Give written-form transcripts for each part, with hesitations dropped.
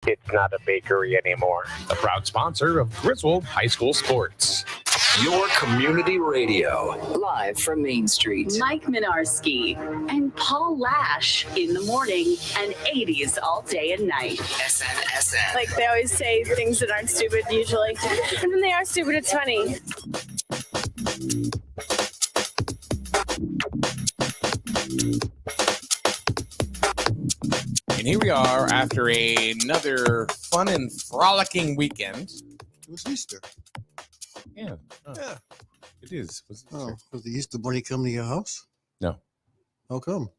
It's not a bakery anymore. The proud sponsor of Griswold High School Sports. Your community radio. Live from Main Street. Mike Minarski and Paul Lash in the morning and 80s all day and night. SNSN. Like they always say things that aren't stupid usually. And when they are stupid, it's funny. And here we are after another fun and frolicking weekend. It was Easter. Yeah. Oh, Yeah. It is. Was Was the Easter bunny come to your house? No. How come?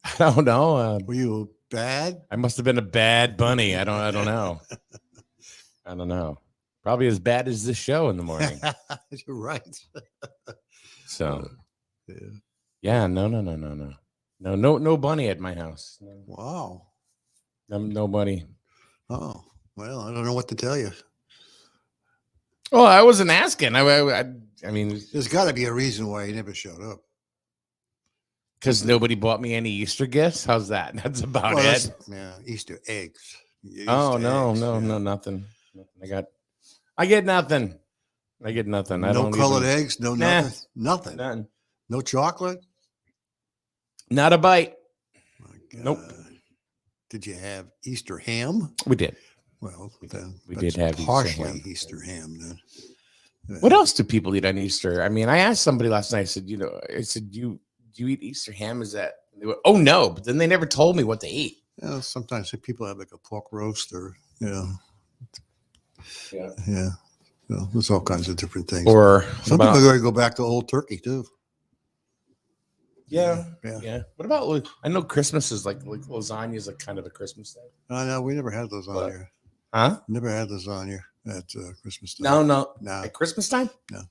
I don't know. Were you bad? I must have been a bad bunny. I don't know. I don't know. Probably as bad as this show in the morning. You're right. So, Yeah. No bunny at my house. Wow. No bunny. Oh, well, I don't know what to tell you. Oh, I wasn't asking. I mean, There's got to be a reason why he never showed up. because nobody bought me any Easter gifts. How's that? That's about it. Yeah, Easter eggs. Oh, Easter no, eggs, no, yeah. no, nothing. I get nothing. I No don't colored even, eggs. No Nah. nothing. Nothing. None. No chocolate. Not a bite. My God. Nope. Did you have Easter ham? We did. Well, then we that's did have Easter partially ham. Easter ham. Then. What else do people eat on Easter? I mean, I asked somebody last night. I said, do you eat Easter ham? Is that? They went, oh no, but then they never told me what to eat. Sometimes people have like a pork roast or Yeah. yeah. Well, there's all kinds of different things. Or Some people are going to go back to old turkey too. Yeah. Yeah. What about? I know Christmas is like lasagna is like kind of a Christmas thing. No, we never had lasagna. Huh? Never had lasagna at Christmas time. No. No. At Christmas time? No.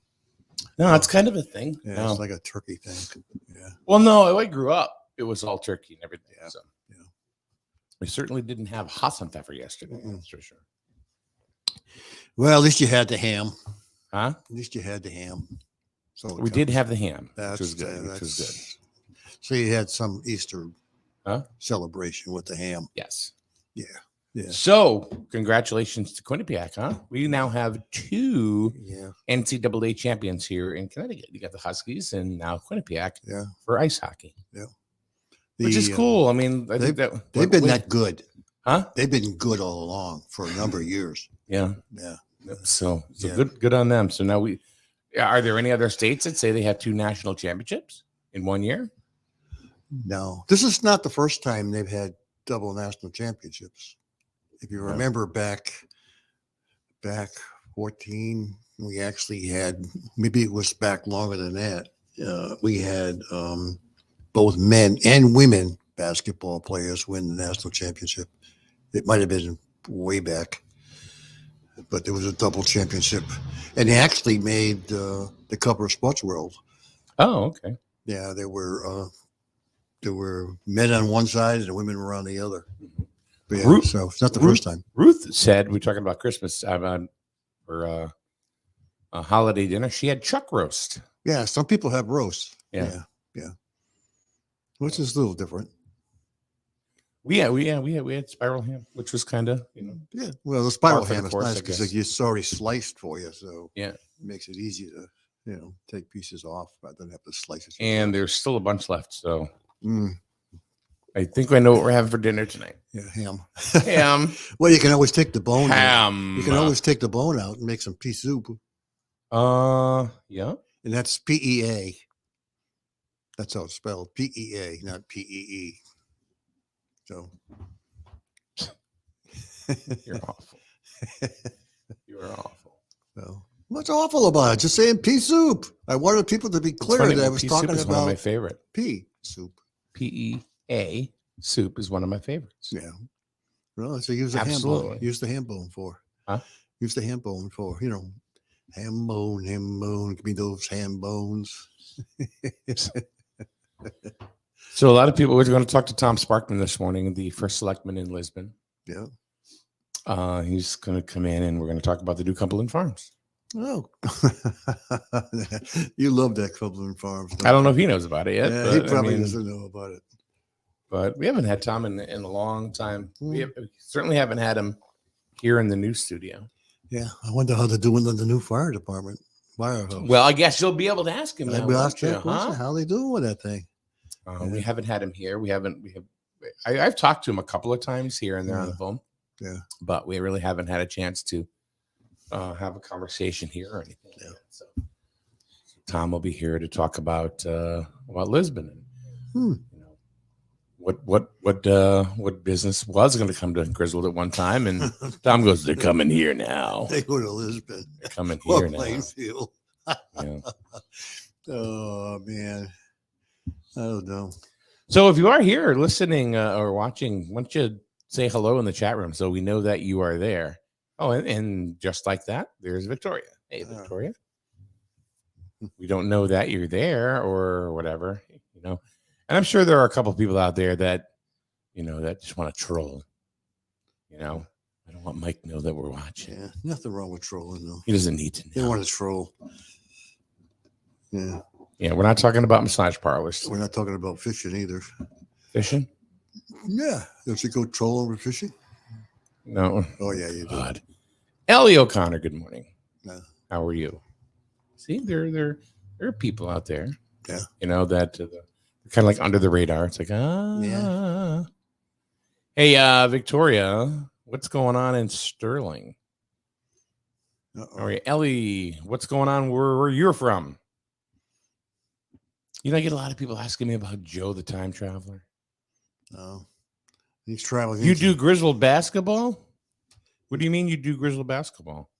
No, it's kind of a thing. Yeah, No. it's like a turkey thing. Yeah. Well, no, I grew up. It was all turkey and everything. Yeah. So Yeah. we certainly didn't have Hasenpfeffer yesterday. Mm-mm. That's for sure. Well, at least you had the ham. Huh? At least you had the ham. So We did have the ham, that's which was good. Which was good. So you had some Easter Huh? celebration with the ham. Yes. Yeah. Yeah. So congratulations to Quinnipiac, huh? We now have 2 Yeah. NCAA champions here in Connecticut. You got the Huskies and now Quinnipiac Yeah. for ice hockey, The, which is cool. I mean, I think that They've been that good. huh? They've been good all along for a number of years. Yeah. Yeah. So Yeah. good on them. So now are there any other states that say they have 2 national championships in 1 year? No, this is not the first time they've had double national championships. If you No. remember back 14, we actually had, maybe it was back longer than that. We had both men and women basketball players win the national championship. It might have been way back, but there was a double championship, and they actually made the cover of Sports World. Oh, okay. Yeah, there were men on one side and women were on the other. But yeah, Ruth- so it's not the Ruth- first time. Ruth said we're talking about Christmas for a holiday dinner. She had chuck roast. Yeah, some people have roast. Yeah. Yeah. Which is a little different. We had spiral ham, which was kind of Yeah. Well, the spiral Par for the ham is course, nice I because guess. it's already sliced for you, so Yeah. it makes it easy to take pieces off rather than have to slice it. and there's still a bunch left. So Mm, I think I know what we're having for dinner tonight. yeah, ham. Ham. Well, you can always take the bone out. Ham. You can always take the bone out and make some pea soup, Yeah. and that's PEA. That's how it's spelled. PEA, not PEE. So You're awful. You're awful. So, what's awful about it? Just saying pea soup. I wanted people to be It's clear funny, that I but was pea soup talking is one of my about favorite. pea soup. PEA soup is one of my favorites. Yeah. Well, so use the ham bone. Absolutely. Use the ham bone for. Huh? Use the ham bone for, ham bone. Give me those ham bones. So a lot of people, we're going to talk to Tom Sparkman this morning, the first selectman in Lisbon. Yeah. He's going to come in and we're going to talk about the new Cumberland Farms. Oh. You love that Cumberland Farms. I don't know if he knows about it yet. Yeah, but, he probably I mean, doesn't know about it. but we haven't had Tom in a long time. We certainly haven't had him here in the new studio. Yeah, I wonder how they're doing in the new fire department. Firehouse. Well, I guess you'll be able to ask him. Now, Maybe ask won't you, that question. How they doing with that thing? We haven't had him here. I've talked to him a couple of times here and there on the phone. Yeah, but we really haven't had a chance to have a conversation here or anything. Yeah. Like that. So Tom will be here to talk about Lisbon and you know what business was going to come to Griswold at one time, and Tom goes, "They're coming here now. they go to Lisbon. They're coming Or here now." Plainfield. Yeah. Oh man, I don't know. So if you are here listening or watching, why don't you say hello in the chat room so we know that you are there. Oh, and just like that, there's Victoria. Hey, Victoria. We don't know that you're there or whatever, you know. And I'm sure there are a couple of people out there that, you know, that just want to troll. You know, I don't want Mike to know that we're watching. Yeah, nothing wrong with trolling though. He doesn't need to They know. want to troll. Yeah, Yeah, we're not talking about massage parlors. we're not talking about fishing either. Fishing? Yeah, don't you go troll over fishing? No. Oh yeah, you do. God. Ellie O'Connor, good morning. Yeah. How are you? See, there are people out there. Yeah. You know, that they're kind of like under the radar. It's like, Yeah. Hey, Victoria, what's going on in Sterling? Uh-oh. All right, Ellie, what's going on where you're from? You know, I get a lot of people asking me about Joe the Time Traveler. No, he's traveling. You do Griswold basketball? What do you mean you do Griswold basketball?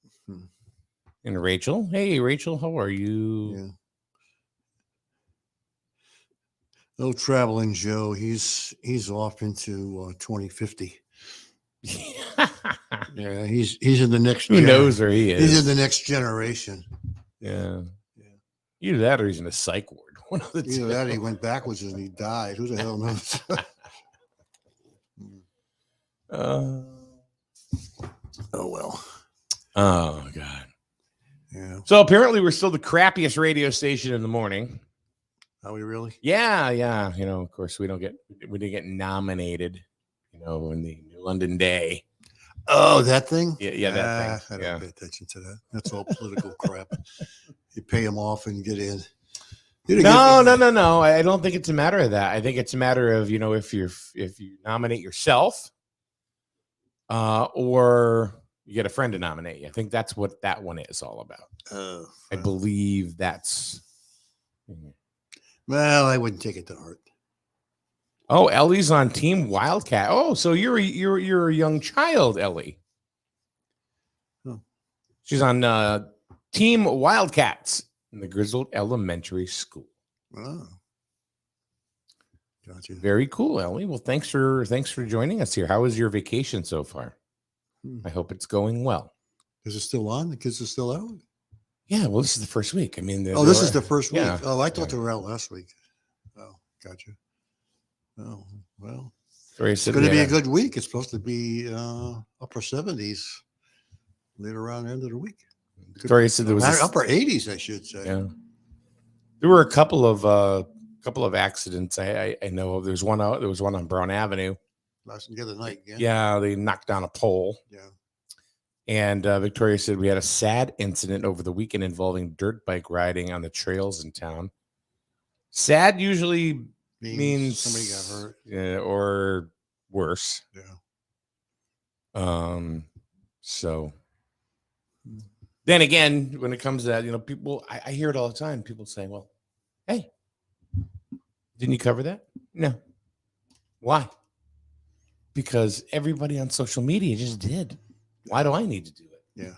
And Rachel? Hey, Rachel, how are you? Yeah. Oh, traveling Joe. He's off into 2050. Yeah, he's in the next. Who knows where he is? He's in the next generation. Yeah. Either that or he's in a psych ward. One of the Either two. that, or he went backwards and he died. Who the hell knows? Oh well. Oh God. Yeah. So apparently we're still the crappiest radio station in the morning. Are we really? Yeah. You know, of course we didn't get nominated, you know, in the New London Day. Oh, that thing? Yeah, that thing. I don't pay attention to that. That's all political crap. You pay them off and get in. No. I don't think it's a matter of that. I think it's a matter of, you know, if you nominate yourself, or you get a friend to nominate you. I think that's what that one is all about. I believe that's. Well, I wouldn't take it to heart. Oh, Ellie's on Team Wildcat. Oh, so you're a young child, Ellie. Oh. She's on Team Wildcats in the Griswold Elementary School. Oh. Gotcha. Very cool, Ellie. Well, thanks for joining us here. How was your vacation so far? I hope it's going well. Is it still on? The kids are still out? Yeah, well, this is the first week. I mean, this is the first week. Yeah. Oh, I thought they were out last week. Oh, gotcha. Oh, well. It's going to be a good week. It's supposed to be upper 70s later on the end of the week. Victoria said there was upper 80s, I should say. Yeah. There were a couple of accidents I know of. There was one on Brown Avenue. Last the other night, yeah. Yeah, they knocked down a pole. Yeah. And Victoria said we had a sad incident over the weekend involving dirt bike riding on the trails in town. Sad usually means somebody got hurt. Yeah, or worse. Yeah. So then again, when it comes to that, you know, people, I hear it all the time. People say, well, hey, didn't you cover that? No. Why? Because everybody on social media just did. Why do I need to do it? Yeah.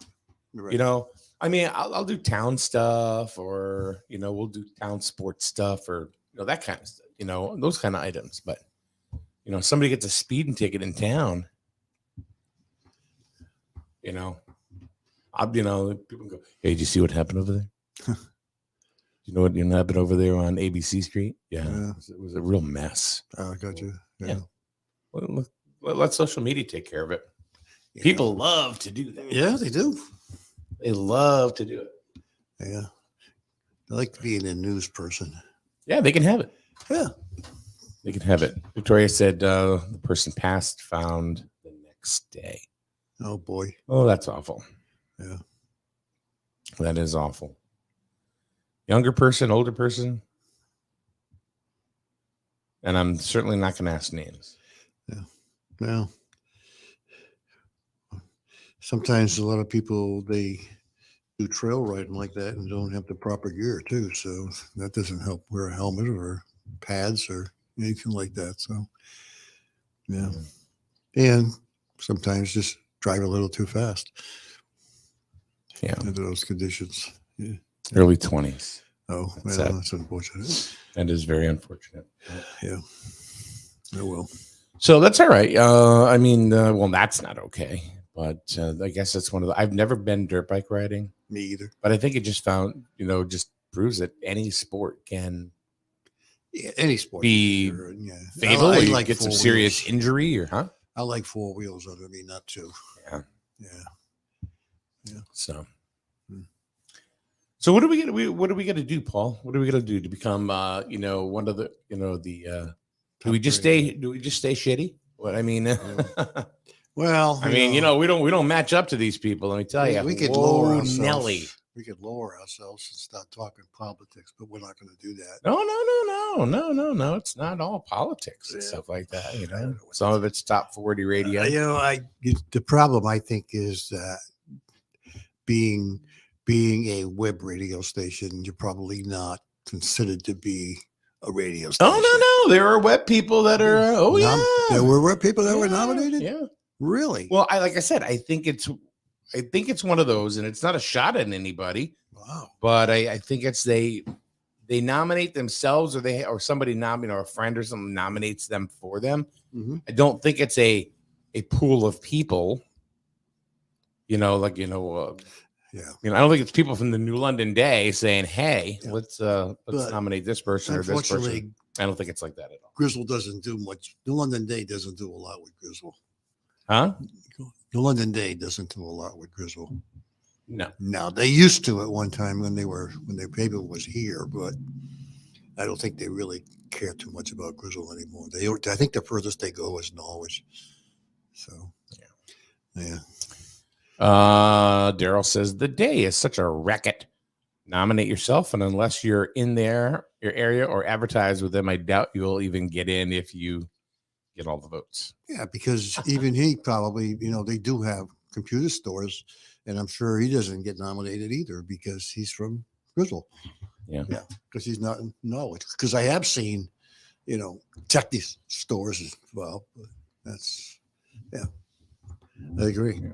Right. You know, I mean, I'll do town stuff, or, you know, we'll do town sports stuff, or, you know, that kind of stuff, you know, those kind of items. But, you know, somebody gets a speeding ticket in town, you know, people go, hey, did you see what happened over there? You know what happened over there on ABC Street? Yeah. It was a real mess. Oh, I got you. Yeah. Well, let social media take care of it. Yeah. People love to do that. Yeah, they do. They love to do it. Yeah. They like being a news person. Yeah, they can have it. Yeah. They can have it. Victoria said the person passed, found the next day. Oh boy. Oh, that's awful. Yeah. That is awful. Younger person, older person. And I'm certainly not going to ask names. Yeah. Well, sometimes a lot of people, they do trail riding like that and don't have the proper gear too. So that doesn't help wear a helmet or pads or anything like that. So, yeah. And sometimes just drive a little too fast. Yeah. Under those conditions. Yeah. Early 20s. Oh, That's well, sad. that's unfortunate. That is very unfortunate. Yeah. Oh, well. So that's all right. I mean, well, that's not okay. But I guess it's one of the, I've never been dirt bike riding. Me either. But I think it just just proves that any sport can Any sport. be sure, yeah. fatal. I Or you like get some four serious wheels. injury or, huh? I like 4 wheels under me, not 2. Yeah. Yeah. So. Hmm. So what are we gonna do, Paul? What are we gonna do to become one of the do we just stay shitty? What I mean, Well, I mean, we don't match up to these people. Let me tell you, we could lower ourselves. Nelly. We could lower ourselves and start talking politics, but we're not going to do that. No. It's not all politics and Yeah. stuff like that. I don't know what Some of it's top 40 radio. The problem I think is that being a web radio station, you're probably not considered to be a radio station. Oh no, there are web people that are. Oh yeah, there were web people that were nominated. Yeah, really. well, like I said, I think it's one of those, and it's not a shot at anybody. Wow. But I think it's they nominate themselves, or somebody or a friend or something nominates them for them. Mm-hmm. I don't think it's a pool of people. Yeah. I don't think it's people from the New London Day saying, "Hey, Yeah. let's But nominate this person or this person." Unfortunately, I don't think it's like that at all. Grizzle doesn't do much. New London Day doesn't do a lot with Grizzle. Huh? New London Day doesn't do a lot with Grizzle. No. Now they used to at one time when their paper was here, but I don't think they really care too much about Grizzle anymore. I think the furthest they go is Norwich. So yeah. Daryl says the day is such a racket. Nominate yourself, and unless you're in your area or advertise with them, I doubt you'll even get in if you get all the votes. Yeah, because even he probably, they do have computer stores, and I'm sure he doesn't get nominated either because he's from Grizzle. Yeah, because he's not in Norwich. Because I have seen, Techie stores as well. But that's, I agree. Yeah.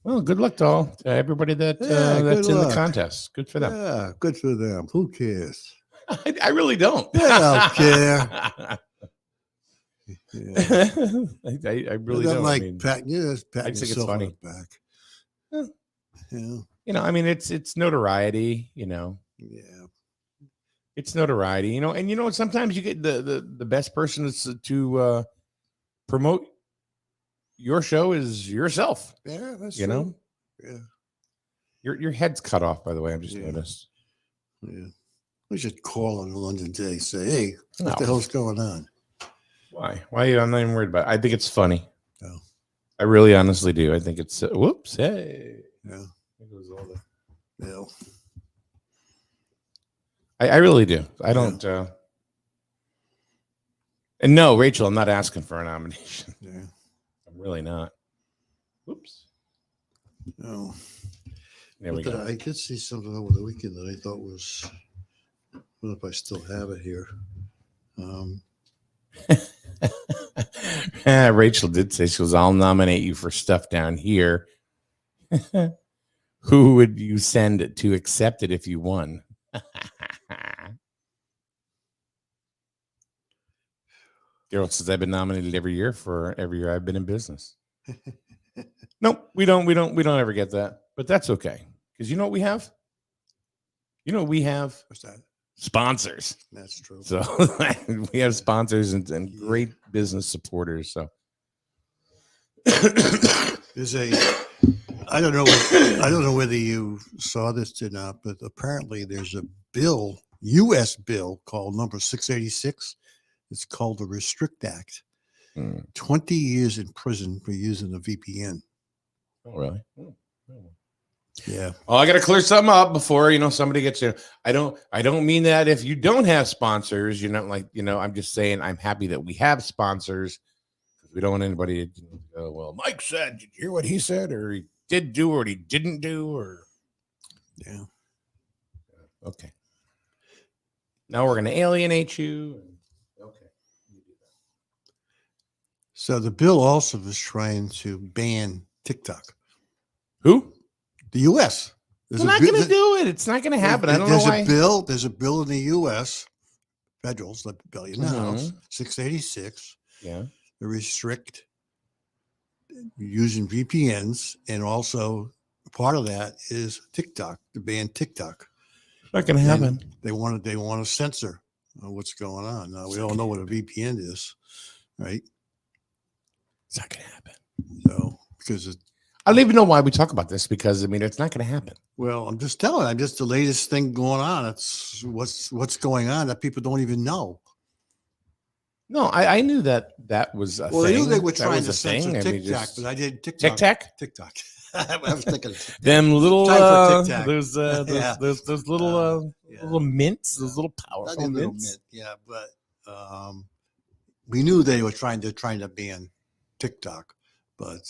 Well, good luck to everybody that's in the contest. Good for them. Yeah, good for them. Who cares? I really don't. They don't care. Yeah. I really don't. Like I mean, pat I just think it's funny. Back. Yeah. I mean, it's notoriety. Yeah. It's notoriety. And sometimes you get the best person is to promote your show is yourself. Yeah, that's true. Yeah. Your head's cut off, by the way. I've just noticed. Yeah. We should call on the London Day. Say, hey, what the No. hell's going on? Why? I'm not even worried about it. I think it's funny. Oh. I really honestly do. I think it's whoops. Hey. Yeah. Yeah. I really do. I don't. And no, Rachel, I'm not asking for a nomination. Yeah. I'm really not. Whoops. No. There we go. I did see something over the weekend that I thought was. I don't know if I still have it here. Rachel did say, she goes, I'll nominate you for stuff down here. Who would you send to accept it if you won? Daryl says, I've been nominated every year I've been in business. Nope, we don't ever get that, but that's okay. Because you know what we have? What's that? Sponsors. That's true. So we have sponsors and great business supporters. So There's I don't know whether you saw this or not, but apparently there's a bill, U.S. bill called number 686, It's called the Restrict Act. Hmm. 20 years in prison for using a VPN. Oh, really? Yeah. Oh, I got to clear something up before somebody gets you. I don't mean that if you don't have sponsors, you're not like I'm just saying I'm happy that we have sponsors. We don't want anybody to go, well, Mike said, did you hear what he said, or he did do, or he didn't do, or Yeah. Okay. Now we're going to alienate you. Okay. So the bill also is trying to ban TikTok. Who? The U.S. We're not going to do it. It's not going to happen. I don't know why. There's a bill in the U.S. Federal's the bill in the House, 686. Yeah. To restrict using VPNs, and also part of that is TikTok, to ban TikTok. Not going to happen. They want to censor what's going on. Now we all know what a VPN is, right? It's not going to happen. So because I don't even know why we talk about this, because it's not going to happen. Well, I'm just telling. I'm just the latest thing going on. It's what's going on that people don't even know. No, I knew that was a thing. Well, I knew they were That trying was to a thing. censor I mean, TikTok, just- but I did TikTok. TikTok? I was thinking of TikTok. Them little Time for TikTok. those Yeah. those little Yeah. little mints, those little Not powerful a little mints. bit, yeah, but we knew they were trying to ban TikTok, but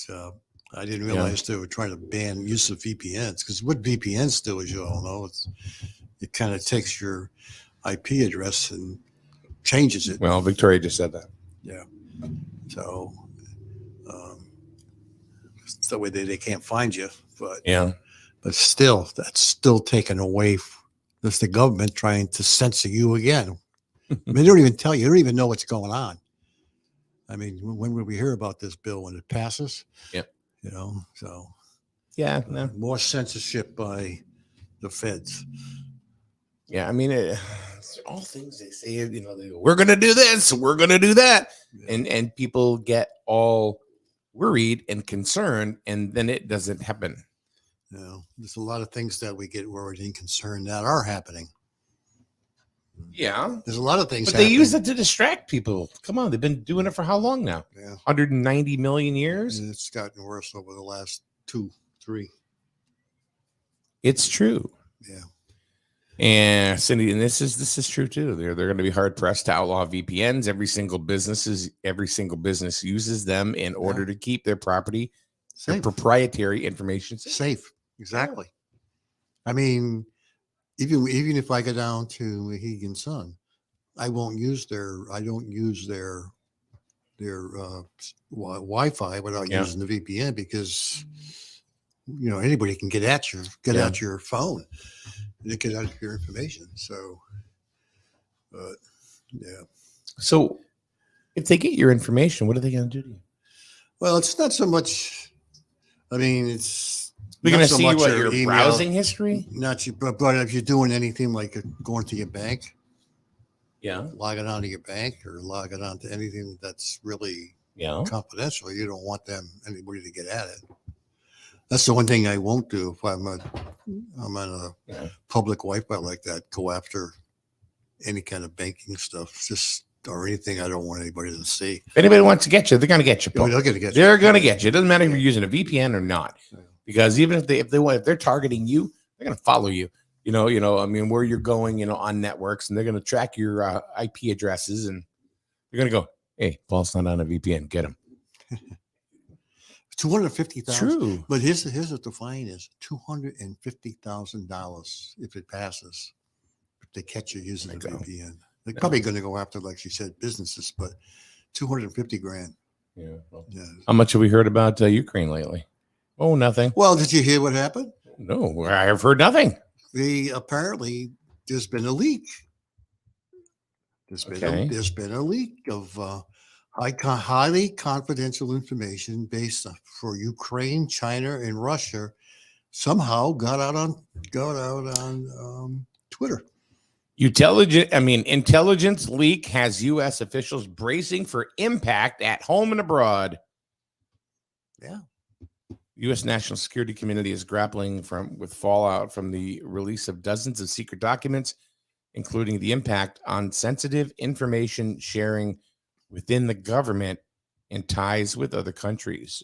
I didn't realize they were trying to ban use of VPNs, because what VPNs do, as you all know, it kind of takes your IP address and changes it. Well, Victoria just said that. Yeah. So it's the way they can't find you, but Yeah. but still, that's still taken away. That's the government trying to censor you again. I mean, they don't even tell you. They don't even know what's going on. I mean, when will we hear about this bill when it passes? Yep. So Yeah. No. more censorship by the feds. Yeah. I mean, it's all things they say. They go, we're going to do this, we're going to do that, and people get all worried and concerned, and then it doesn't happen. There's a lot of things that we get worried and concerned that are happening. Yeah. There's a lot of things, but they use it to distract people. Come on, they've been doing it for how long now? Yeah. 190 million years. And it's gotten worse over the last 2-3. It's true. Yeah. And Cindy, and this is true too. They're going to be hard pressed to outlaw VPNs. Every single business uses them in order to keep their property, their proprietary information safe. Exactly. I mean, even if I go down to Mohegan Sun, I don't use their Wi-Fi without using the VPN, because anybody can get at your phone. They get out your information. So, but yeah. So, if they get your information, what are they going to do to you? Well, it's not so much. I mean, it's they're going to so see much what your email, browsing history. Not you, but if you're doing anything like going to your bank, logging on to your bank or logging on to anything that's really confidential, you don't want anybody to get at it. That's the one thing I won't do if I'm on a public Wi-Fi like that. Go after any kind of banking stuff, or anything I don't want anybody to see. If anybody wants to get you, they're going to get you. They're going to get you. They're going to get you. It doesn't matter if you're using a VPN or not, because even if they're targeting you, they're going to follow you. I mean, where you're going, on networks, and they're going to track your IP addresses, and they're going to go, "Hey, Paul's not on a VPN. Get him." $250,000. True. But here's what the fine is: $250,000 if it passes. If they catch you using a VPN, they're probably going to go after, like she said, businesses. But $250,000. Yeah. How much have we heard about Ukraine lately? Oh, nothing. Well, did you hear what happened? No, I have heard nothing. Apparently there's been a leak. There's been a leak of highly confidential information based for Ukraine, China, and Russia. Somehow got out on Twitter. Intelligence leak has U.S. officials bracing for impact at home and abroad. Yeah. U.S. national security community is grappling with fallout from the release of dozens of secret documents including the impact on sensitive information sharing within the government and ties with other countries.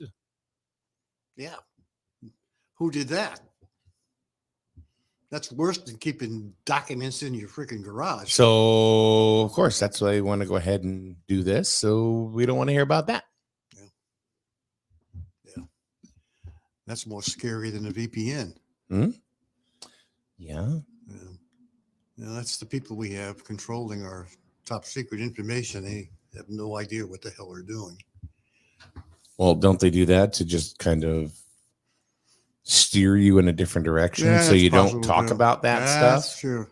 Yeah. Who did that? That's worse than keeping documents in your freaking garage. So, of course, that's why they want to go ahead and do this. So we don't want to hear about that. Yeah. That's more scary than a VPN. Hmm? Yeah. That's the people we have controlling our top secret information. They have no idea what the hell they're doing. Well, don't they do that to just kind of steer you in a different direction Yeah, so that's you don't possible, talk too. about that That's stuff? true.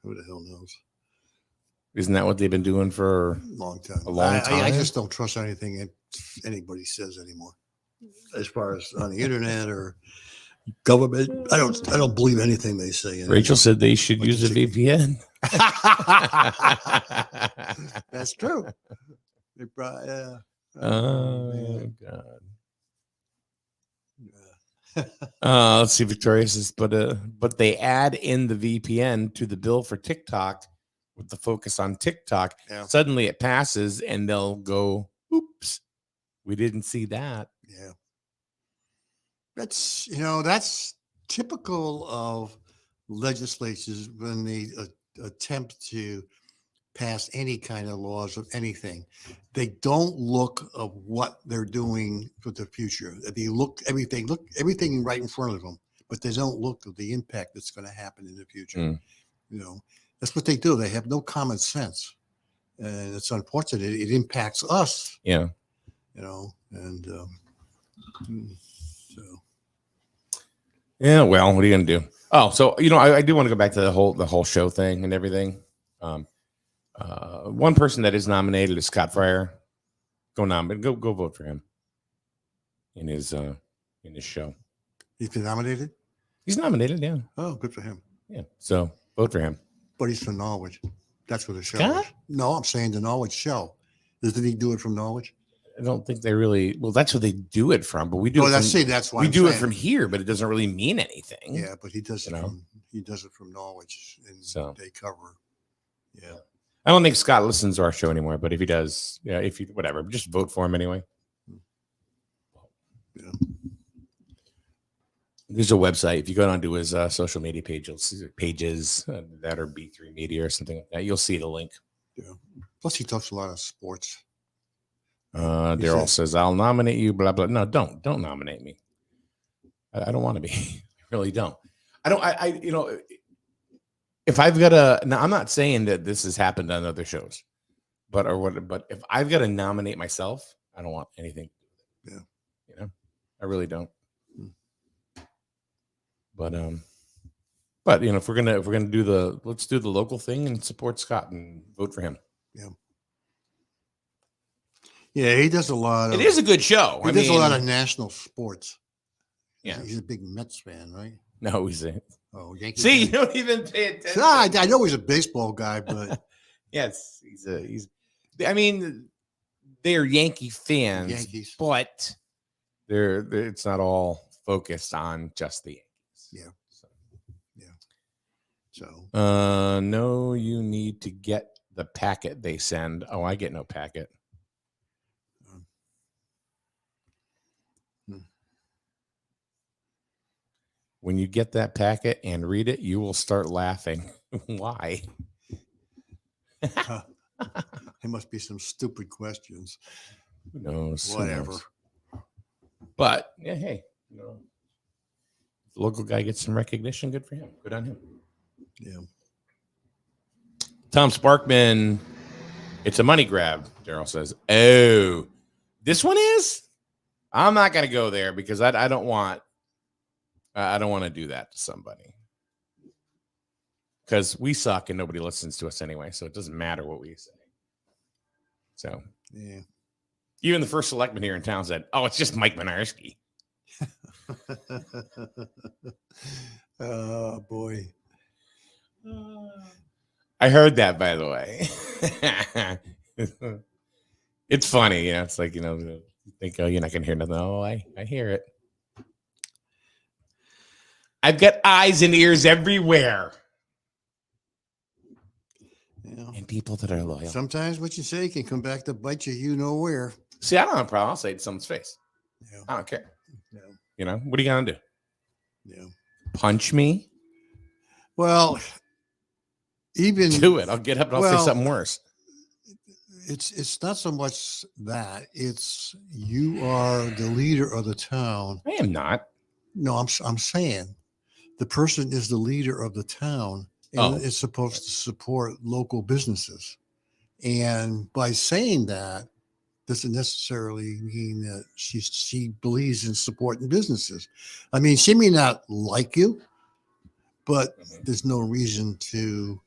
Who the hell knows? Isn't that what they've been doing for Long time. a long time? I just don't trust anything anybody says anymore. As far as on the internet or government, I don't believe anything they say anymore. Rachel said they should Like use a the VPN. That's true. They probably, yeah. Oh, man. God. Yeah. Let's see. Victoria says, but they add in the VPN to the bill for TikTok with the focus on TikTok. Yeah. Suddenly it passes and they'll go, oops, we didn't see that. Yeah. That's typical of legislatures when they attempt to pass any kind of laws of anything. They don't look of what they're doing for the future. They look everything right in front of them, but they don't look at the impact that's going to happen in the future. That's what they do. They have no common sense, and it's unfortunate. It impacts us. Yeah. And so. Yeah. Well, what are you going to do? Oh, so, I do want to go back to the whole show thing and everything. One person that is nominated is Scott Fryer. Go vote for him in his show. He's been nominated? He's nominated, yeah. Oh, good for him. Yeah. So vote for him. But he's from Norwich. That's where the show Scott? is. No, I'm saying the Norwich show. Doesn't he do it from Norwich? I don't think they really. Well, that's where they do it from, but we do. Oh, it from, that's why we I'm do it saying. from here, but it doesn't really mean anything. Yeah, but he does it from Norwich, and So. they cover. Yeah. I don't think Scott listens to our show anymore, but if he does, whatever, just vote for him anyway. Yeah. There's a website. If you go down to his social media page, you'll see pages that are B3 Media or something like that. You'll see the link. Yeah. Plus, he talks a lot of sports. Daryl says, "I'll nominate you." Blah blah. No, don't nominate me. I don't want to be. I really don't. I don't. If I've got to, now I'm not saying that this has happened on other shows, but if I've got to nominate myself, I don't want anything. Yeah. I really don't. But if we're gonna do let's do the local thing and support Scott and vote for him. Yeah. Yeah, he does a lot of. It is a good show. He does a lot of national sports. Yeah. He's a big Mets fan, right? No, he's a. Oh, Yankees. See, you don't even pay attention. I know he's a baseball guy, but yes, he's. I mean, they're Yankee fans, Yankees. but they're it's not all focused on just the Yankees. Yeah. So. No, you need to get the packet they send. Oh, I get no packet. When you get that packet and read it, you will start laughing. Why? There must be some stupid questions. Who knows? Whatever. But yeah, hey, the local guy gets some recognition. Good for him. Good on him. Yeah. Tom Sparkman, it's a money grab, Daryl says. Oh, this one is? I'm not going to go there because I don't want to do that to somebody. Because we suck and nobody listens to us anyway, so it doesn't matter what we say. So, yeah. Even the first selectman here in town said, "Oh, it's just Mike Minarski." Oh boy. I heard that, by the way. It's funny, it's like, you think, oh, you're not gonna hear nothing. Oh, I hear it. I've got eyes and ears everywhere. and people that are loyal. Sometimes what you say can come back to bite you. You know where. See, I don't have a problem. I'll say it to someone's face. Yeah. I don't care. Yeah. You know, what are you going to do? Yeah. Punch me? Well, even Do it. I'll get up and I'll say something worse. It's not so much that it's you are the leader of the town. I am not. No, I'm saying the person is the leader of the town and is supposed to support local businesses. And by saying that doesn't necessarily mean that she believes in supporting businesses. I mean, she may not like you, but there's no reason to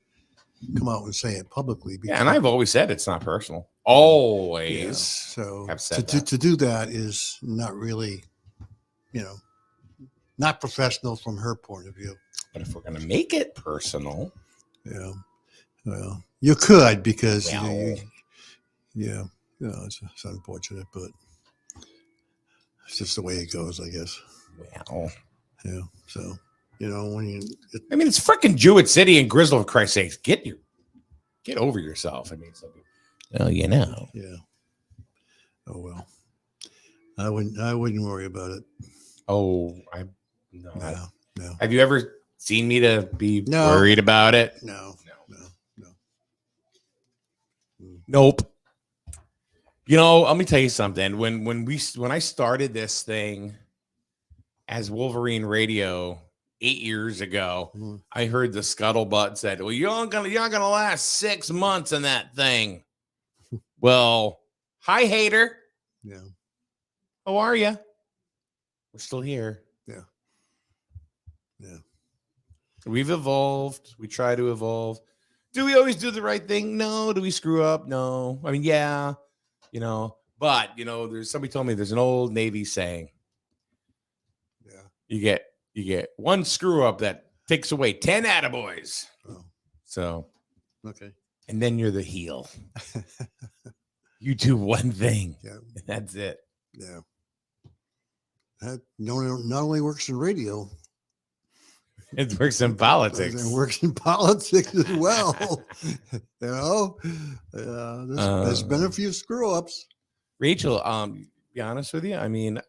come out and say it publicly. Yeah, and I've always said it's not personal. Always. Yeah, so have said to do that is not really, not professional from her point of view. But if we're going to make it personal. Yeah. Well, you could because, it's unfortunate, but it's just the way it goes, I guess. Well. Yeah. So, when it's freaking Jewett City and Grizzle, for Christ's sakes. Get over yourself. I mean, Yeah. Oh, well. I wouldn't worry about it. Oh, No. Have you ever seen me to be worried about it? No. Nope. Let me tell you something. When I started this thing as Wolverine Radio 8 years ago, I heard the scuttlebutt said, "Well, you're gonna last 6 months in that thing." Well, hi, hater. Yeah. How are you? We're still here. Yeah. Yeah. We've evolved. We try to evolve. Do we always do the right thing? No. Do we screw up? No. I mean, yeah, but there's somebody told me there's an old Navy saying. Yeah. You get one screw up that takes away 10 attaboys. Oh. So. Okay. And then you're the heel. You do one thing. Yeah. And that's it. Yeah. That not only works in radio. It works in politics. It works in politics as well. There's been a few screw ups. Rachel, be honest with you. I mean,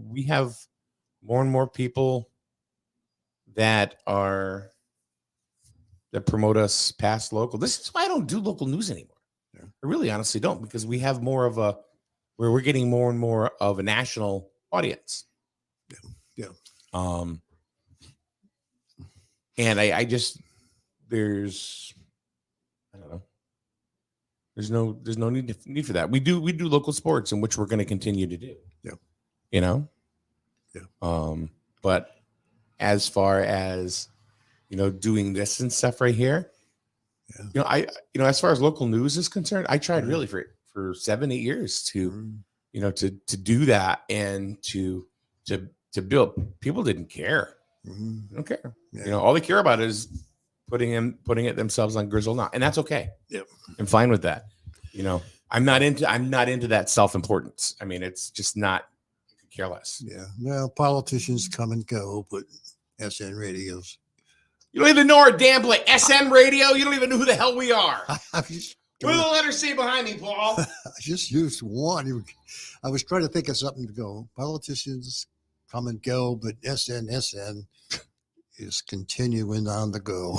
we have more and more people that promote us past local. This is why I don't do local news anymore. Yeah. I really honestly don't, because we have more of where we're getting more and more of a national audience. Yeah. And I just, I don't know. There's no need for that. We do local sports, in which we're going to continue to do. Yeah. Yeah. But as far as, doing this and stuff right here, as far as local news is concerned, I tried really for 7-8 years to do that and to build. People didn't care. They don't care. Yeah. All they care about is putting it themselves on Grizzle now, and that's okay. Yep. I'm fine with that. I'm not into that self-importance. I mean, it's just not. I could care less. Yeah. Well, politicians come and go, but SN radios. You don't even know our damn play. SN Radio. You don't even know who the hell we are. What do the letters say behind me, Paul? I just used one. I was trying to think of something to go. Politicians come and go, but SN is continuing on the go.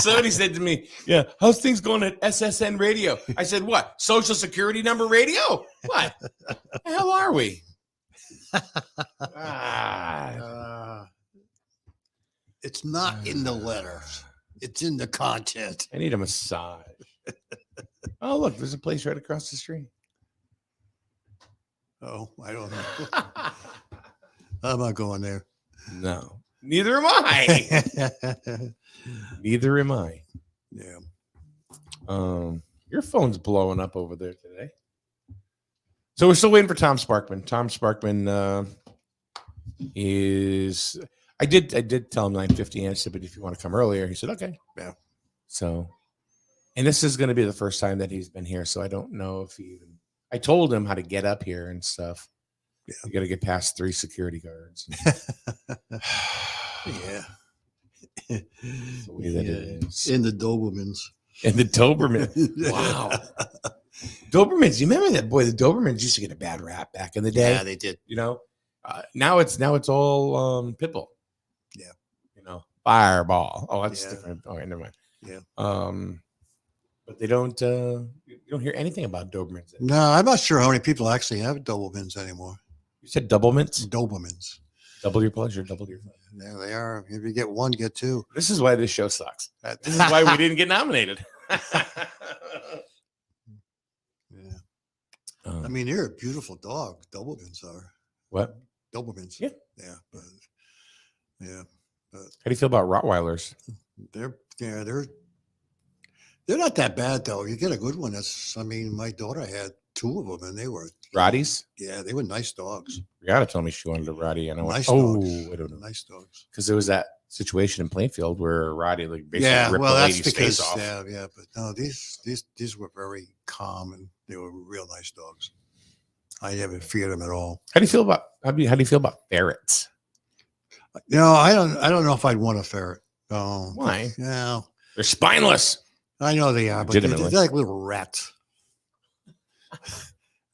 Somebody said to me, "Yeah, how's things going at SSN Radio?" I said, "What? Social Security number radio? What? The hell are we?" It's not in the letters. It's in the content. I need a massage. Oh, look, there's a place right across the street. Oh, I don't know. I'm not going there. No, neither am I. Neither am I. Yeah. Your phone's blowing up over there today. So we're still waiting for Tom Sparkman. Tom Sparkman is. I did tell him 9:50. I said, but if you want to come earlier, he said, okay. Yeah. So, and this is going to be the first time that he's been here, so I don't know if he even. I told him how to get up here and stuff. Yeah. You got to get past 3 security guards. Yeah. The way that it is. In the Dobermans. And the Doberman. Wow. Dobermans. You remember that, boy? The Dobermans used to get a bad rap back in the day. Yeah, they did. You know, now it's all pit bull. Yeah. You know, Fireball. Oh, that's Yeah. different. All right, never mind. Yeah. But they don't. You don't hear anything about Dobermans. No, I'm not sure how many people actually have Dobermans anymore. You said Doublemans? Dobermans. Double your pleasure. Double your fun. There they are. If you get one, get two. This is why this show sucks. This is why we didn't get nominated. Yeah. I mean, they're a beautiful dog. Dobermans are. What? Dobermans. Yeah. Yeah. But How do you feel about Rottweilers? they're not that bad though. You get a good one. I mean, my daughter had two of them and they were Rotties? Yeah, they were nice dogs. Rihanna told me she wanted a Rottie, and I went, Nice "Oh, dogs. I don't know," Nice dogs. because there was that situation in Plainfield where Rottie like basically Yeah, ripped well, the that's lady's because face off. yeah. But no, these were very calm and they were real nice dogs. I never feared them at all. How do you feel about ferrets? No, I don't know if I'd want a ferret. Oh, Why? Yeah, They're spineless. I know they are, but they're Legitimately. like little rats.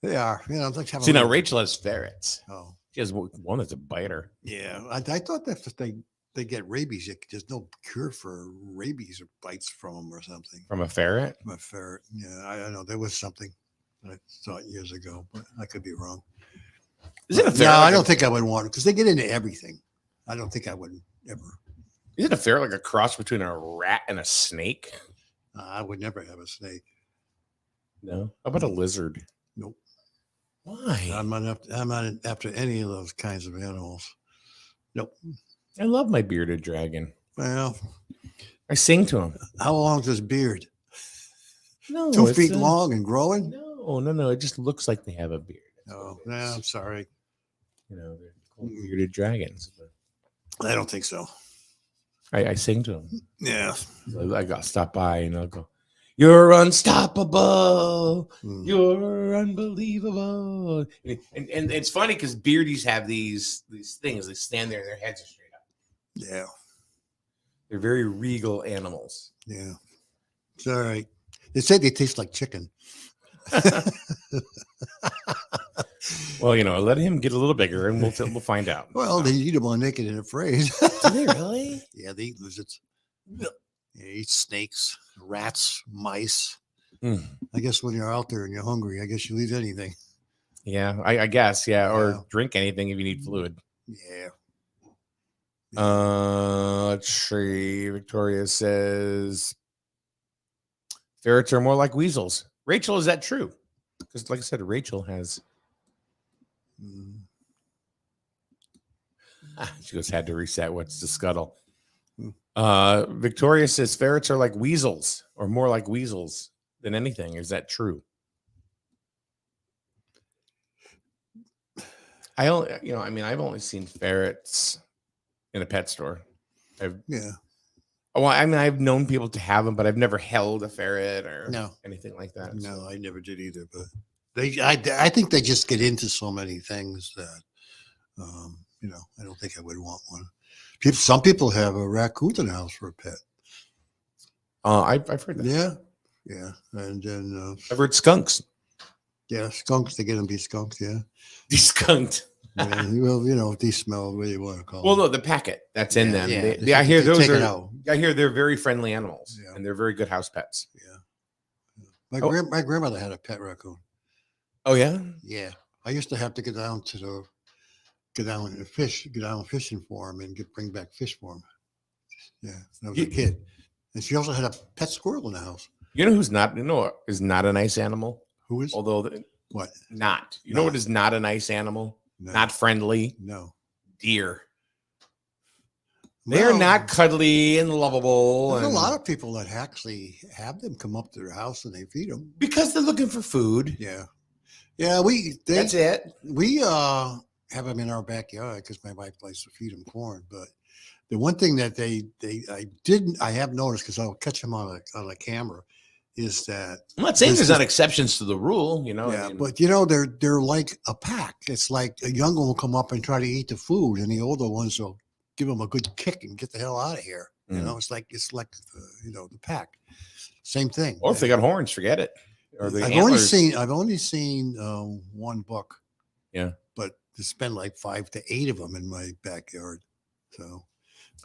They are. You know, it's like having See, now little- Rachel has ferrets. Oh, She has one that's a biter. yeah. I thought that if they get rabies, there's no cure for rabies or bites from them or something. From a ferret? From a ferret. Yeah, I don't know. There was something I thought years ago, but I could be wrong. Is it a No, ferret? I don't think I would want it because they get into everything. I don't think I would ever. Is it a ferret like a cross between a rat and a snake? I would never have a snake. No. How about a lizard? Nope. Why? I'm not after any of those kinds of animals. Nope. I love my bearded dragon. Well, I sing to him. how long's his beard? No, 2 it's, feet long and growing? No. It just looks like they have a beard. Oh, yeah, I'm sorry. You know, they're called bearded dragons. But I don't think so. I sing to them. Yeah. I got to stop by and I'll go, "You're unstoppable. Mm. You're unbelievable." And it's funny because beardies have these things. They stand there and their heads are straight up. Yeah. They're very regal animals. Yeah. It's all right. They say they taste like chicken. Well, you know, let him get a little bigger and we'll find out. Well, they eat them on Naked and Afraid. Do they really? Yeah, they eat lizards. They eat snakes, rats, mice. Mm. I guess when you're out there and you're hungry, I guess you'll eat anything. Yeah, I guess. Yeah, or Yeah. drink anything if you need fluid. Yeah. Let's see. Victoria says ferrets are more like weasels. Rachel, is that true? Because, like I said, Rachel has. Mm. She goes, had to reset. What's the scuttle? Hmm. Victoria says ferrets are like weasels, or more like weasels than anything. Is that true? I've only seen ferrets in a pet store. Yeah. Well, I mean, I've known people to have them, but I've never held a ferret or No. anything like that. No, I never did either. But I think they just get into so many things that, I don't think I would want one. Some people have a raccoon in the house for a pet. I've heard that. Yeah. Yeah. And then, I've heard skunks. yeah, skunks, they get them de-skunked. Yeah. Deskunked. Yeah, well, de-smell, what do you want to call Well, them. no, the packet that's in them. Yeah, I hear they those take it are. out. I hear they're very friendly animals, Yeah. and they're very good house pets. Yeah. My Oh. my grandmother had a pet raccoon. Oh yeah. Yeah. I used to have to go down and fishing for him and bring back fish for him. Yeah. When I was a kid. And she also had a pet squirrel in the house. You know who's not? You know is not a nice animal. Who is? Although What? not. You know No. what is not a nice animal? No. Not friendly. No. Deer. They're Well, not cuddly and lovable. There's a and- lot of people that actually have them come up to their house and they feed them. because they're looking for food. Yeah. Yeah. That's it. We have them in our backyard because my wife likes to feed them corn. But the one thing that I have noticed because I'll catch them on a camera is that I'm not saying This there's is- not exceptions to the rule. You know. I yeah, mean, but they're like a pack. It's like a young one will come up and try to eat the food, and the older ones will give them a good kick and get the hell out of here. You know, it's like the pack. Same thing. Or if they got horns, forget it. Or the I've antlers. only seen one buck. Yeah. But to spend like 5 to 8 of them in my backyard. So.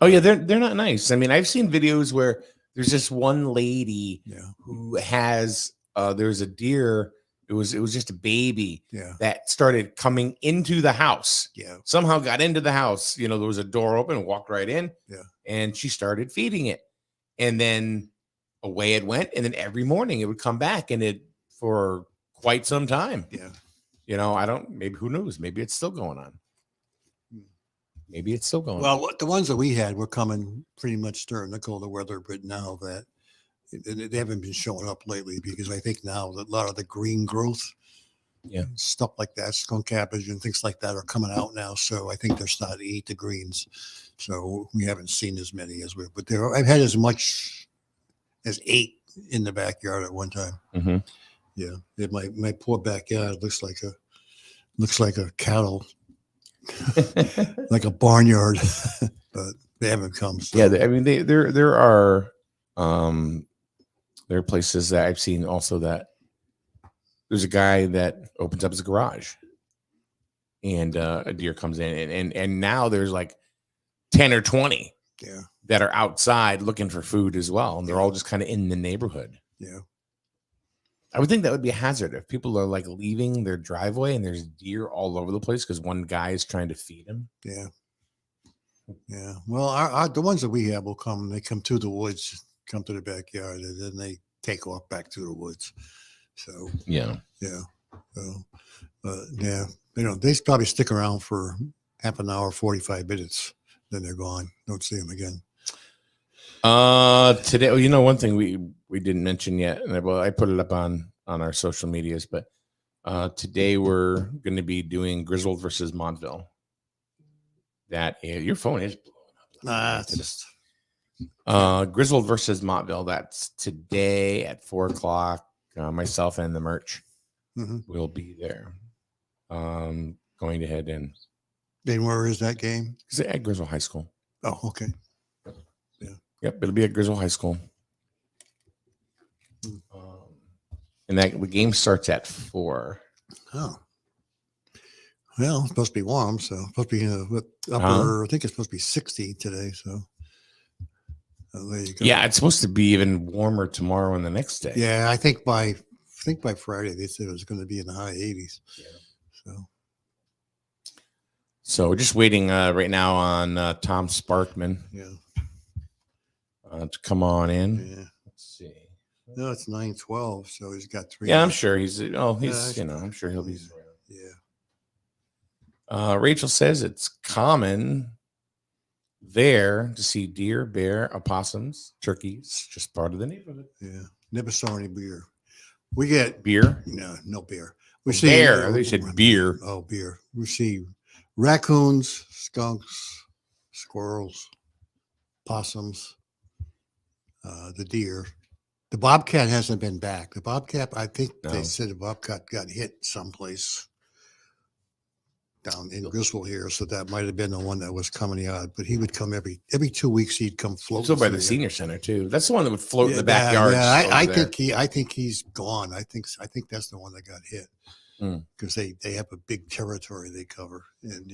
Oh yeah, they're not nice. I mean, I've seen videos where there's this one lady who has there's a deer. It was just a baby that started coming into the house. Yeah. Somehow got into the house. You know, there was a door open, walked right in. Yeah. And she started feeding it. And then away it went. And then every morning it would come back and it for quite some time. Yeah. You know, maybe who knows? Maybe it's still going on. Maybe it's still going on. Well, the ones that we had were coming pretty much during the colder weather, but now that they haven't been showing up lately because I think now that a lot of the green growth, stuff like that, skunk cabbage and things like that are coming out now. So I think they're starting to eat the greens. So we haven't seen as many as but I've had as much as 8 in the backyard at one time. Mm-hmm. Yeah, my poor backyard looks like a cattle. Like a barnyard, but they haven't come. So. Yeah, I mean, there are places that I've seen also that there's a guy that opens up his garage, and a deer comes in, and now there's like 10 or 20 that are outside looking for food as well, and they're all just kind of in the neighborhood. Yeah. I would think that would be a hazard if people are like leaving their driveway and there's deer all over the place because one guy is trying to feed them. Yeah. Yeah. Well, the ones that we have will come. They come to the woods, come to the backyard, and then they take off back to the woods. So yeah. So, they probably stick around for half an hour, 45 minutes. Then they're gone. Don't see them again. Today, one thing we didn't mention yet, and I put it up on our social medias, but today we're going to be doing Griswold versus Montville. Your phone is blowing up. Griswold versus Montville. That's today at 4:00. Myself and the merch will be there. Going to head in. Then where is that game? It's at Griswold High School. Oh, okay. Yep, it'll be at Griswold High School. And the game starts at 4. Oh. Well, it's supposed to be warm, so it's supposed to be upper. I think it's supposed to be 60 today. So there you go. Yeah, it's supposed to be even warmer tomorrow and the next day. Yeah, I think by Friday they said it was going to be in the high 80s. Yeah. So we're just waiting right now on Tom Sparkman. Yeah. To come on in. Yeah. Let's see. No, it's 9:12, so he's got 3. Yeah, I'm sure I'm sure he'll be around. Yeah. Rachel says it's common there to see deer, bear, opossums, turkeys, just part of the neighborhood. Yeah. Never saw any beer. We get beer? No beer. We see bear. They said beer. Oh, beer. We see raccoons, skunks, squirrels, possums, the deer. The bobcat hasn't been back. The bobcat, I think they said the bobcat got hit someplace down in Griswold here, so that might have been the one that was coming out. But he would come every 2 weeks. He'd come float. So by the senior center too. That's the one that would float in the backyard. Yeah, I think he's gone. I think that's the one that got hit because they have a big territory they cover, and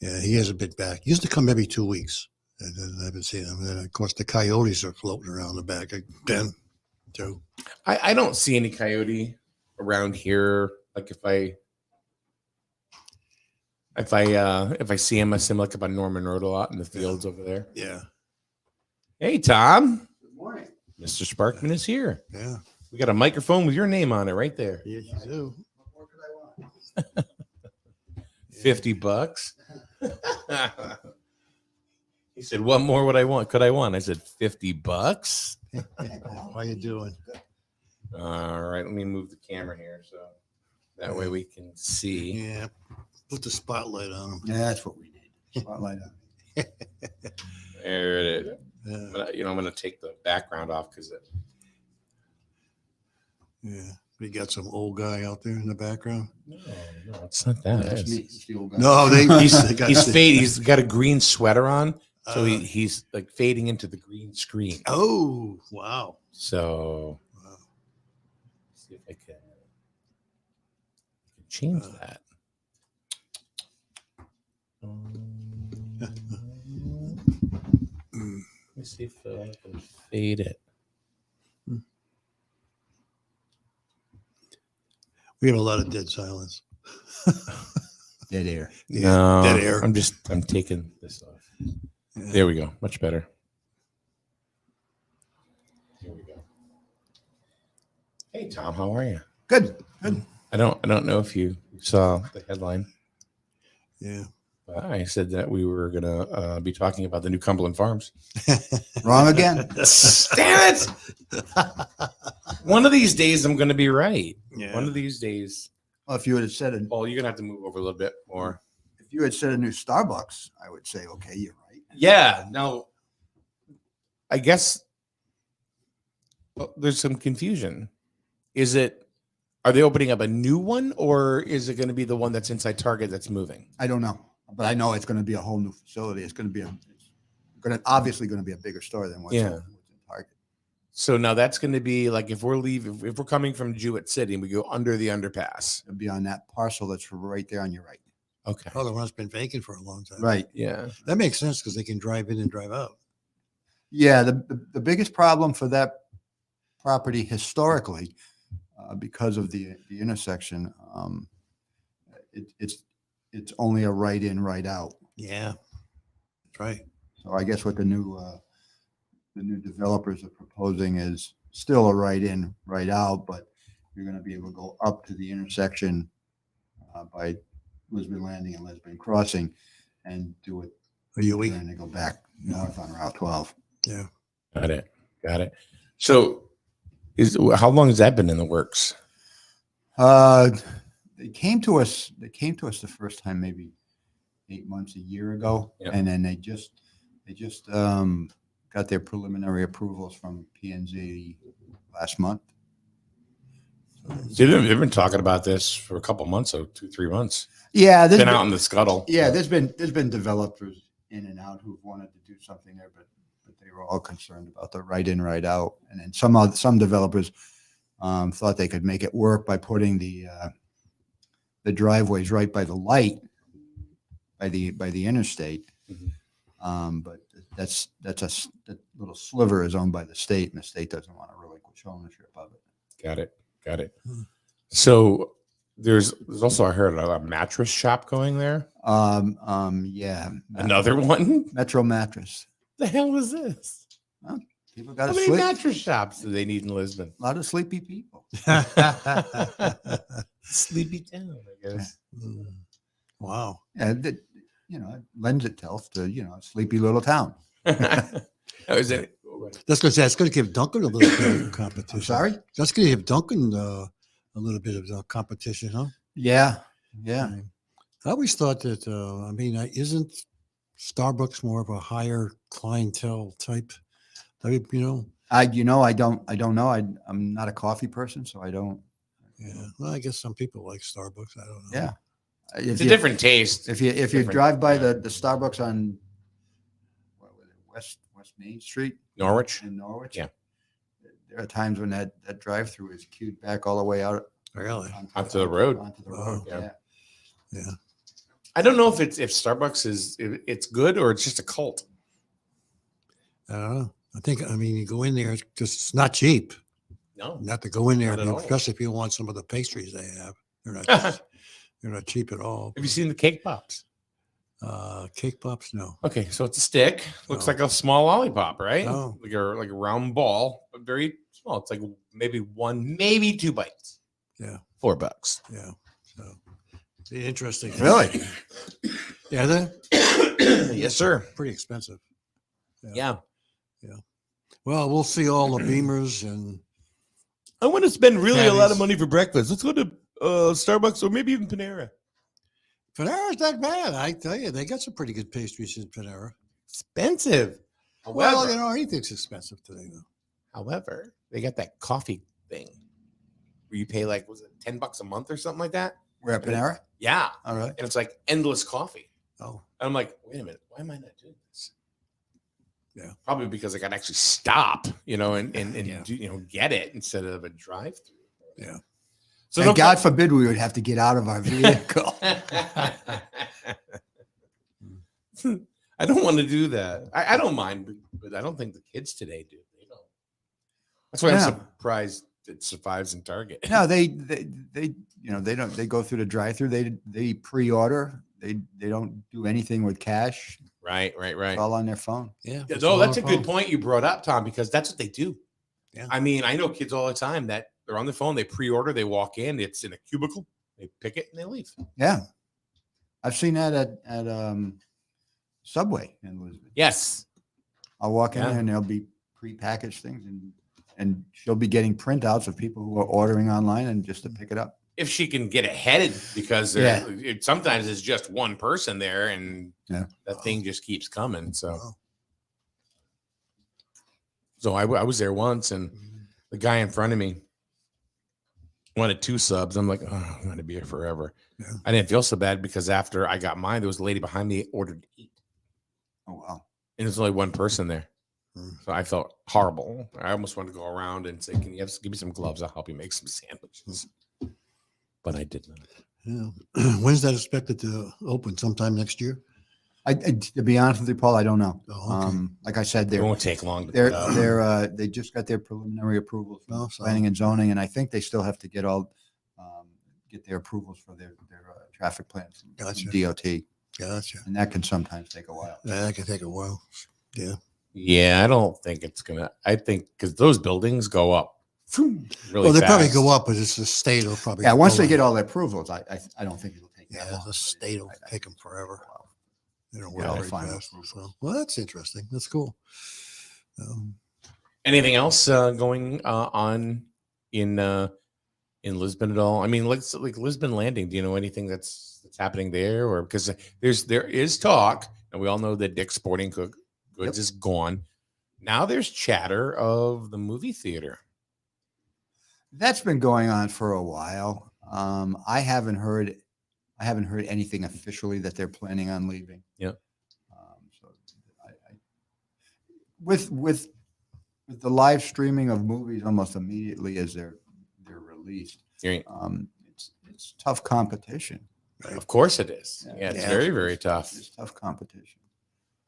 he hasn't been back. He used to come every 2 weeks. And then I haven't seen them. And then, of course, the coyotes are floating around the back again, too. I don't see any coyote around here. Like if I see him, I see him like up on Norman Road a lot in the fields over there. Yeah. Hey, Tom. Good morning. Mr. Sparkman is here. Yeah. We got a microphone with your name on it right there. Yes, you do. What more could I want? $50. He said, "What more would I want? Could I want?" I said, $50. How you doing? All right, let me move the camera here so that way we can see. Yeah. Put the spotlight on him. Yeah, that's what we need. Spotlight on. There it is. Yeah. But, I'm going to take the background off because Yeah. We got some old guy out there in the background. no, it's not that. That's me. It's the old guy. No, He's faded. He's got a green sweater on So he's like fading into the green screen. Oh, wow. So Wow. see if I can change that. Let me see if I can fade it. We have a lot of dead silence. Dead air. Yeah, No, dead air. I'm taking this off. Yeah. There we go. Much better. Here we go. Hey Tom, how are you? Good. Good. I don't know if you saw the headline. Yeah. But I said that we were gonna be talking about the new Cumberland Farms. Wrong again. Damn it! One of these days I'm gonna be right. Yeah. One of these days. Well, if you had said Paul, you're gonna have to move over a little bit more. if you had said a new Starbucks, I would say, okay, you're right. Yeah. No. I guess there's some confusion. Are they opening up a new one, or is it going to be the one that's inside Target that's moving? I don't know, but I know it's going to be a whole new facility. It's going to be obviously going to be a bigger store than what's in Target. So now that's going to be like if we're coming from Jewett City and we go under the underpass. It'll be on that parcel that's right there on your right. Okay. Oh, the one's been vacant for a long time. Right. Yeah. That makes sense because they can drive in and drive out. Yeah. The biggest problem for that property historically, because of the intersection, it's only a right in, right out. Yeah. That's right. So I guess what the new developers are proposing is still a right in, right out, but you're going to be able to go up to the intersection by Lisbon Landing and Lisbon Crossing and do it. And they go back north on Route 12. Yeah. Got it. So how long has that been in the works? They came to us the first time maybe 8 months, a year ago. Yep. And then they just got their preliminary approvals from P&Z last month. They've been talking about this for a couple months, so 2-3 months. Yeah, Been out in the scuttle. Yeah, there's been developers in and out who've wanted to do something there, but they were all concerned about the right in, right out. And then some developers thought they could make it work by putting the driveways right by the light, by the interstate. Mhm. But that little sliver is owned by the state, and the state doesn't want to relinquish ownership of it. Got it. So there's also, I heard, a mattress shop going there. Yeah. Another one? Metro Mattress. The hell is this? People got How to many sleep. mattress shops do they need in Lisbon? A lot of sleepy people. Sleepy town, I guess. Wow. Yeah, it lends itself to, a sleepy little town. Is it? That's going to give Duncan a little bit of competition. I'm sorry? That's going to give Duncan a little bit of competition, huh? Yeah. Yeah. I always thought that, isn't Starbucks more of a higher clientele type? I don't know. I'm not a coffee person, so I don't. Yeah. Well, I guess some people like Starbucks. I don't know. Yeah. It's a different taste. If you different, drive by the Starbucks on West Main Street Norwich. in Norwich, Yeah. there are times when that drive-through is queued back all the way out Really? Onto the road. Onto the Wow. road. Yeah. Yeah. I don't know if Starbucks it's good or it's just a cult. I don't know. You go in there, it's not cheap. No. Not to go in there, Not at all. especially if you want some of the pastries they have. They're not cheap at all. Have you seen the cake pops? Cake pops? No. Okay, so it's a stick. Looks No. like a small lollipop, right? No. Like a round ball, but very small. It's like maybe 1, maybe 2 bites. Yeah. $4. Yeah. So be interesting. Really? Yeah, they're Yes, sir. pretty expensive. Yeah. Well, we'll see all the Beamers and I want to spend really a lot of Caddies. money for breakfast. Let's go to Starbucks or maybe even Panera. Panera's not bad. I tell you, they got some pretty good pastries in Panera. Expensive. Well, anything's expensive today, though. However, they got that coffee thing where you pay like, was it $10 a month or something like that? We're at Panera. Yeah. All right. And it's like endless coffee. Oh, And I'm like, wait a minute, why am I not doing this? Yeah. Probably because I could actually stop, and Yeah. do, get it instead of a drive-through. Yeah. So And God forbid we would have to get out of our vehicle. I don't want to do that. I don't mind, but I don't think the kids today do. They don't. That's why I'm surprised it survives in Target. No, they don't. They go through the drive-through. They pre-order. They don't do anything with cash. Right. It's all on their phone. Yeah. No, that's a good point you brought up, Tom, because that's what they do. Yeah. I mean, I know kids all the time that they're on the phone. They pre-order. They walk in. It's in a cubicle. They pick it and they leave. Yeah, I've seen that at Subway in Lisbon. Yes. I'll walk in there and there'll be pre-packaged things, and she'll be getting printouts of people who are ordering online and just to pick it up. If she can get ahead, because sometimes it's just one person there, and that thing just keeps coming. So I was there once, and the guy in front of me wanted 2 subs. I'm like, oh, I'm going to be here forever. Yeah. I didn't feel so bad because after I got mine, there was a lady behind me ordered 8. Oh, wow. And there's only one person there. Mm. So I felt horrible. I almost wanted to go around and say, can you give me some gloves? I'll help you make some sandwiches. But I did not. Yeah. When's that expected to open? Sometime next year? I to be honest with you, Paul, I don't know. Oh, okay. Like I said, It won't take long. they just got their preliminary approvals from Oh, so- planning and zoning, and I think they still have to get their approvals for their traffic plans from Gotcha. DOT, Gotcha. and that can sometimes take a while. That can take a while. Yeah. Yeah, I don't think it's gonna. I think because those buildings go up really Well, they probably fast. go up, but it's the state will probably. Yeah, once go they get up. all their approvals, I don't think it'll take that Yeah, long. the state will take them forever. They don't Yeah, work they'll very find fast. those So, well, that's interesting. That's cool. Anything else going on in Lisbon at all? I mean, like Lisbon Landing. Do you know anything that's happening there, or because there is talk, and we all know that Dick's Sporting Goods is gone. Now there's chatter of the movie theater. That's been going on for a while. I haven't heard anything officially that they're planning on leaving. Yeah. So with the live streaming of movies almost immediately as they're released, Right. it's tough competition. Of course it is. Yeah. Yeah, it's Yeah. very, very tough. It's tough competition.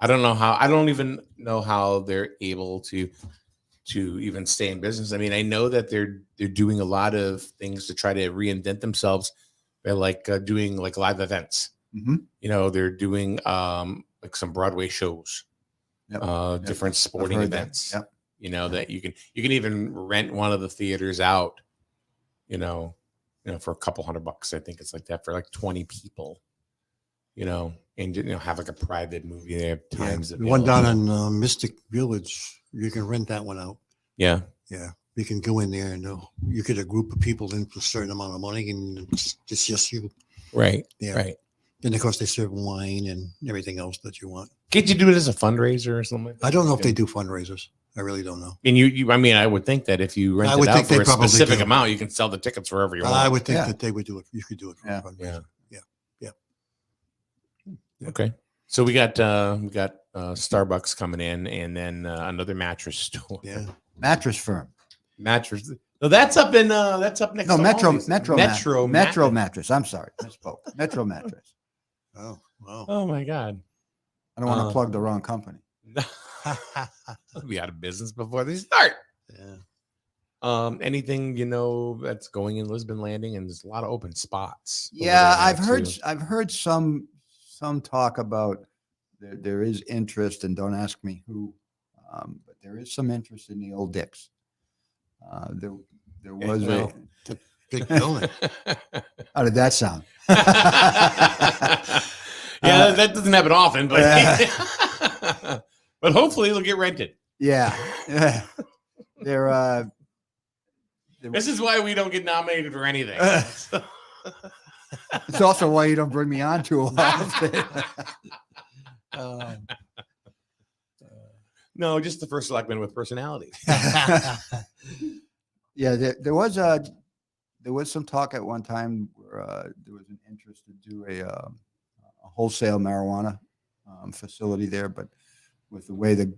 I don't even know how they're able to even stay in business. I mean, I know that they're doing a lot of things to try to reinvent themselves. They're doing live events. Mm-hmm. They're doing some Broadway shows, different sporting heard that. events. Yep. That you can even rent one of the theaters out. For a couple $100. I think it's like that for like 20 people. And have like a private movie. They have times. The one down in Mystic Village, you can rent that one out. Yeah. Yeah. You can go in there and you get a group of people in for a certain amount of money, and it's just you. Right. Yeah. Right. And of course, they serve wine and everything else that you want. Can't you do it as a fundraiser or something like that? I don't know if they do fundraisers. I really don't know. And I mean, I would think that if you rent I it would out think for they a probably specific do. amount, you can sell the tickets wherever you want. I would think Yeah. that they would do it. You could do it for Yeah. a fundraiser. Yeah. Okay. So we got Starbucks coming in, and then another mattress store. Yeah. Mattress Firm. Mattress. No, that's up next. No, to Metro Aldi's. Metro Mattress. Mattress. I'm sorry, I misspoke. Metro Mattress. Oh, wow. Oh my God. I don't want to plug the wrong company. They'll be out of business before they start. Yeah. Anything that's going in Lisbon Landing, and there's a lot of open spots. over Yeah, there now, I've heard some talk about there is interest, and don't ask me who, but there is some interest in the old Dick's. There was well. Big building. How did that sound? Yeah, that doesn't happen often, but but hopefully it'll get rented. Yeah. They're This is why we don't get nominated for anything. it's also why you don't bring me on too often. No, just the first selectman with personality. Yeah, there was some talk at one time where there was an interest to do a wholesale marijuana facility there, but with the way the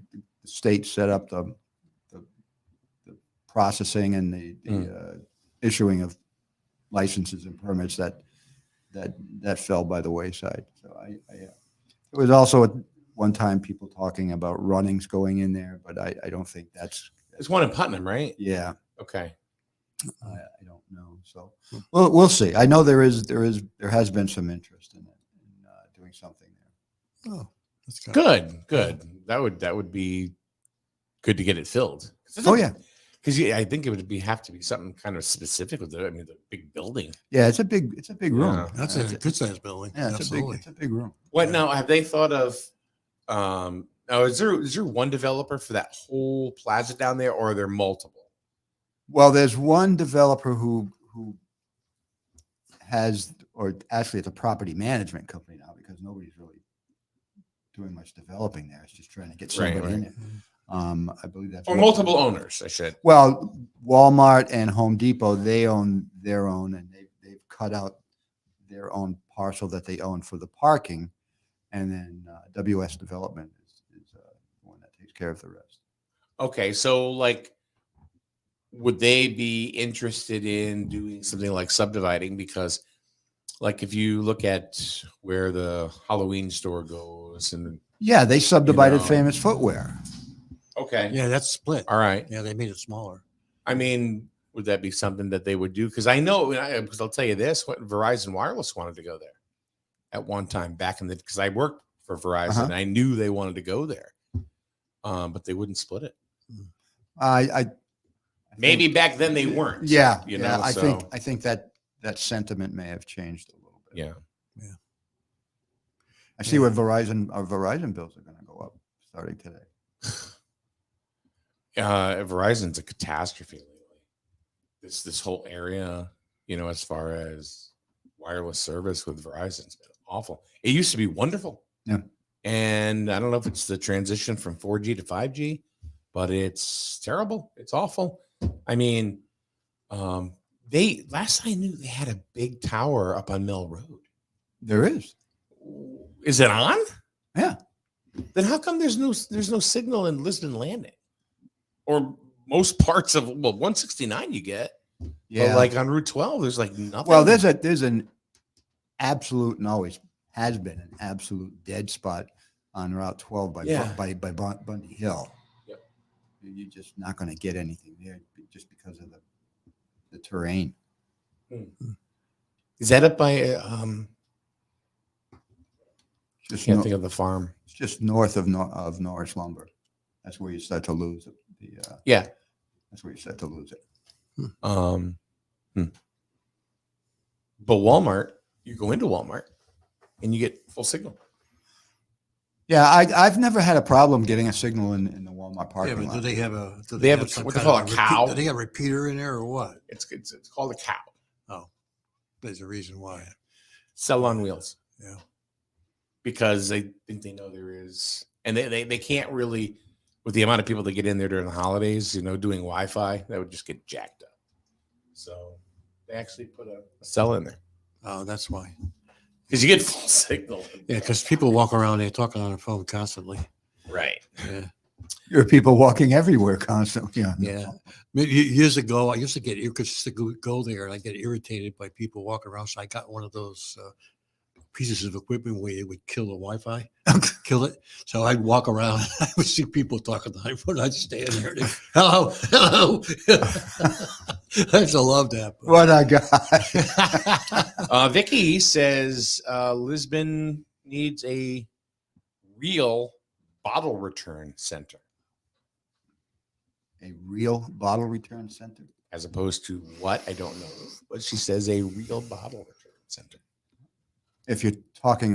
state set up the processing and the issuing of licenses and permits that fell by the wayside. So it was also at one time people talking about runnings going in there, but I don't think that's There's one in Putnam, right? yeah. Okay. I don't know. So we'll see. I know there has been some interest in it, in doing something there. Oh, that's good. Good. That would be good to get it filled. Oh yeah. Because I think it would have to be something kind of specific with it. I mean, the big building. Yeah, it's a big room. Yeah. That's a good sized building. Yeah, Absolutely. it's a big room. What now? Have they thought of? Now, is there one developer for that whole plaza down there, or are there multiple? Well, there's one developer who has, or actually it's a property management company now because nobody's really doing much developing there. It's just trying to get somebody in it. I believe that's Or multiple owners, I should. Well, Walmart and Home Depot, they own their own, and they've cut out their own parcel that they own for the parking, and then WS Development is the one that takes care of the rest. Okay, so like, would they be interested in doing something like subdividing? Because, like, if you look at where the Halloween store goes, and Yeah, they subdivided know. Famous Footwear. okay, Yeah, that's split. all right. Yeah, they made it smaller. I mean, would that be something that they would do? Because I know, because I'll tell you this: what Verizon Wireless wanted to go there at one time back in the, because I worked for Verizon, and I knew they wanted to go there, but they wouldn't split it. I Maybe back then they weren't. Yeah, you know. yeah, I so, think that sentiment may have changed a little bit. yeah. I see what our Verizon bills are going to go up starting today. Verizon's a catastrophe lately. This whole area, as far as wireless service with Verizon's been awful. It used to be wonderful. Yeah. And I don't know if it's the transition from 4G to 5G, but it's terrible. It's awful. I mean, last I knew they had a big tower up on Mill Road. There is. Is it on? Yeah. Then how come there's no signal in Lisbon Landing? Or most parts of 169 you get. Yeah. But like on Route 12, there's like nothing. Well, there's an absolute, and always has been an absolute dead spot on Route 12 by Bundy Hill. Yep. You're just not going to get anything there just because of the terrain. Is that up by Just can't think of the farm. It's just north of Norris Lumber. That's where you start to lose it. Yeah. That's where you start to lose it. But Walmart, you go into Walmart and you get full signal. Yeah, I've never had a problem getting a signal in the Walmart parking Yeah, but lot. do they have a? Do They have some what they kind call of a cow. Do they have a repeater in there or what? It's called a cow. Oh, there's a reason why. Sell on wheels. Yeah. Because they think they know there is, and they can't really, with the amount of people that get in there during the holidays, doing Wi-Fi, that would just get jacked up. So they actually put a cell in there Oh, that's why. because you get full signal. Yeah, because people walk around there talking on the phone constantly. Right. Yeah. There are people walking everywhere constantly. Yeah. Years ago, I used to get go there and I get irritated by people walking around. So I got one of those pieces of equipment where it would kill the Wi-Fi, kill it. So I'd walk around and I would see people talking on the phone. I'd stand there and hello. I used to love that. What a guy. Vicky says Lisbon needs a real bottle return center A real bottle return center? as opposed to what I don't know, but she says a real bottle return center, If you're talking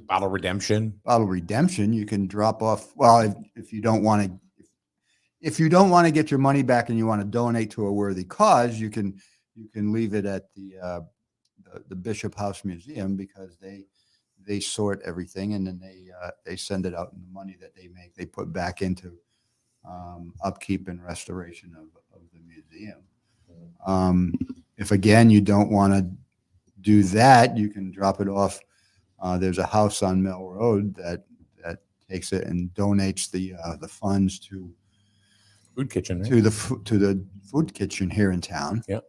bottle redemption. bottle redemption, you can drop off. Well, if you don't want to get your money back and you want to donate to a worthy cause, you can leave it at the Bishop House Museum because they sort everything and then they send it out, and the money that they make they put back into upkeep and restoration of the museum. If again you don't want to do that, you can drop it off. There's a house on Mill Road that takes it and donates the funds to Food kitchen. Right? to the food kitchen here in town. Yep.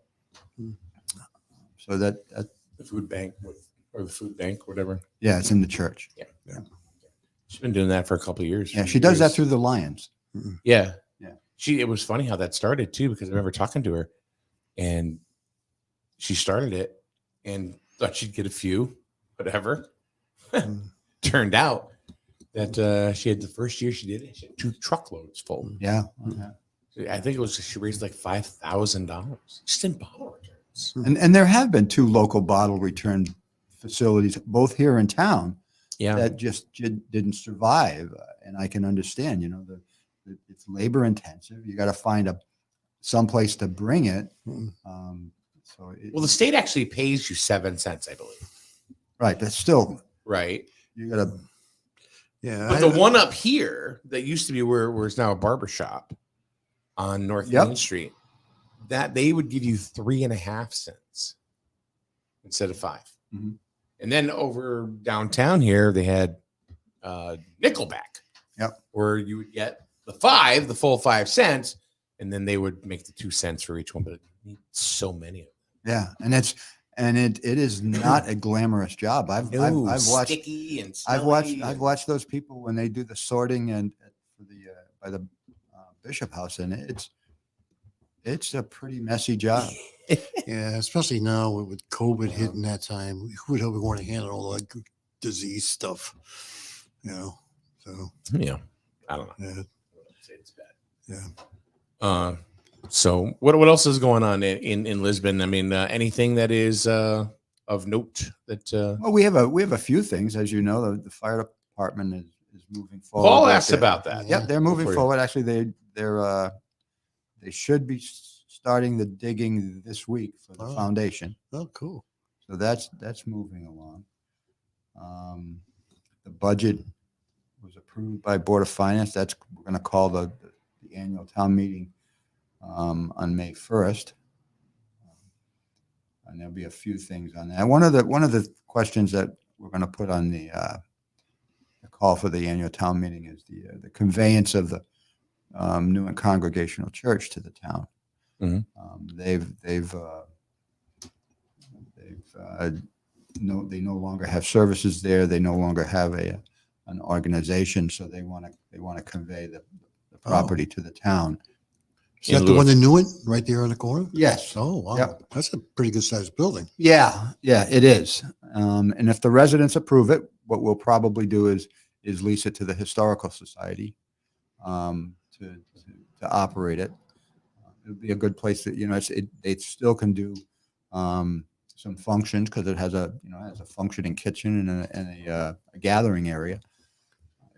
So that The food bank or the food bank, whatever. yeah, it's in the church. Yeah. She's been doing that for a couple of years. Yeah, she does that through the Lions. Yeah. Yeah. It was funny how that started too, because I remember talking to her and she started it and thought she'd get a few, whatever. Turned out that she had the first year she did it, she had 2 truckloads full. Yeah. I think it was she raised like $5,000 just in bottle returns. And there have been 2 local bottle return facilities, both here in town, Yeah. that just didn't survive. And I can understand, it's labor intensive. You got to find some place to bring it. Well, the state actually pays you 7 cents, I believe. Right. That's still Right. you got to. Yeah. But the one up here that used to be where it's now a barber shop on North Main Street, that they would give you 3.5 cents instead of 5. Mhm. And then over downtown here, they had Nickelback. Yep. Where you would get the full 5 cents, and then they would make the 2 cents for each one. But you need so many of them. Yeah, and it is not a glamorous job. I've watched sticky and I've smelly watched those people when they do the sorting and for the by the Bishop House, and it's a pretty messy job. Yeah, especially now with COVID hitting that time, who would want to handle all that disease stuff? So Yeah, I don't know. yeah, It's bad. yeah. So what else is going on in Lisbon? I mean, anything that is of note that Well, we have a few things, as you know. The fire department is moving forward. Paul with asked it. about that. Yep, they're moving Before you- forward. Actually, they should be starting the digging this week for the Oh. foundation. Oh, cool. So that's moving along. The budget was approved by Board of Finance. We're going to call the annual town meeting on May 1st. And there'll be a few things on that. One of the questions that we're going to put on the call for the annual town meeting is the conveyance of the Newark Congregational Church to the town. Mhm. They no longer have services there. They no longer have an organization, so they want to convey the property to the town. Is that the one in Newark, right there on the corner? Yes. Oh, wow. Yep. That's a pretty good sized building. Yeah, it is. And if the residents approve it, what we'll probably do is lease it to the Historical Society to operate it. It would be a good place that they still can do some functions because it has a functioning kitchen and a gathering area.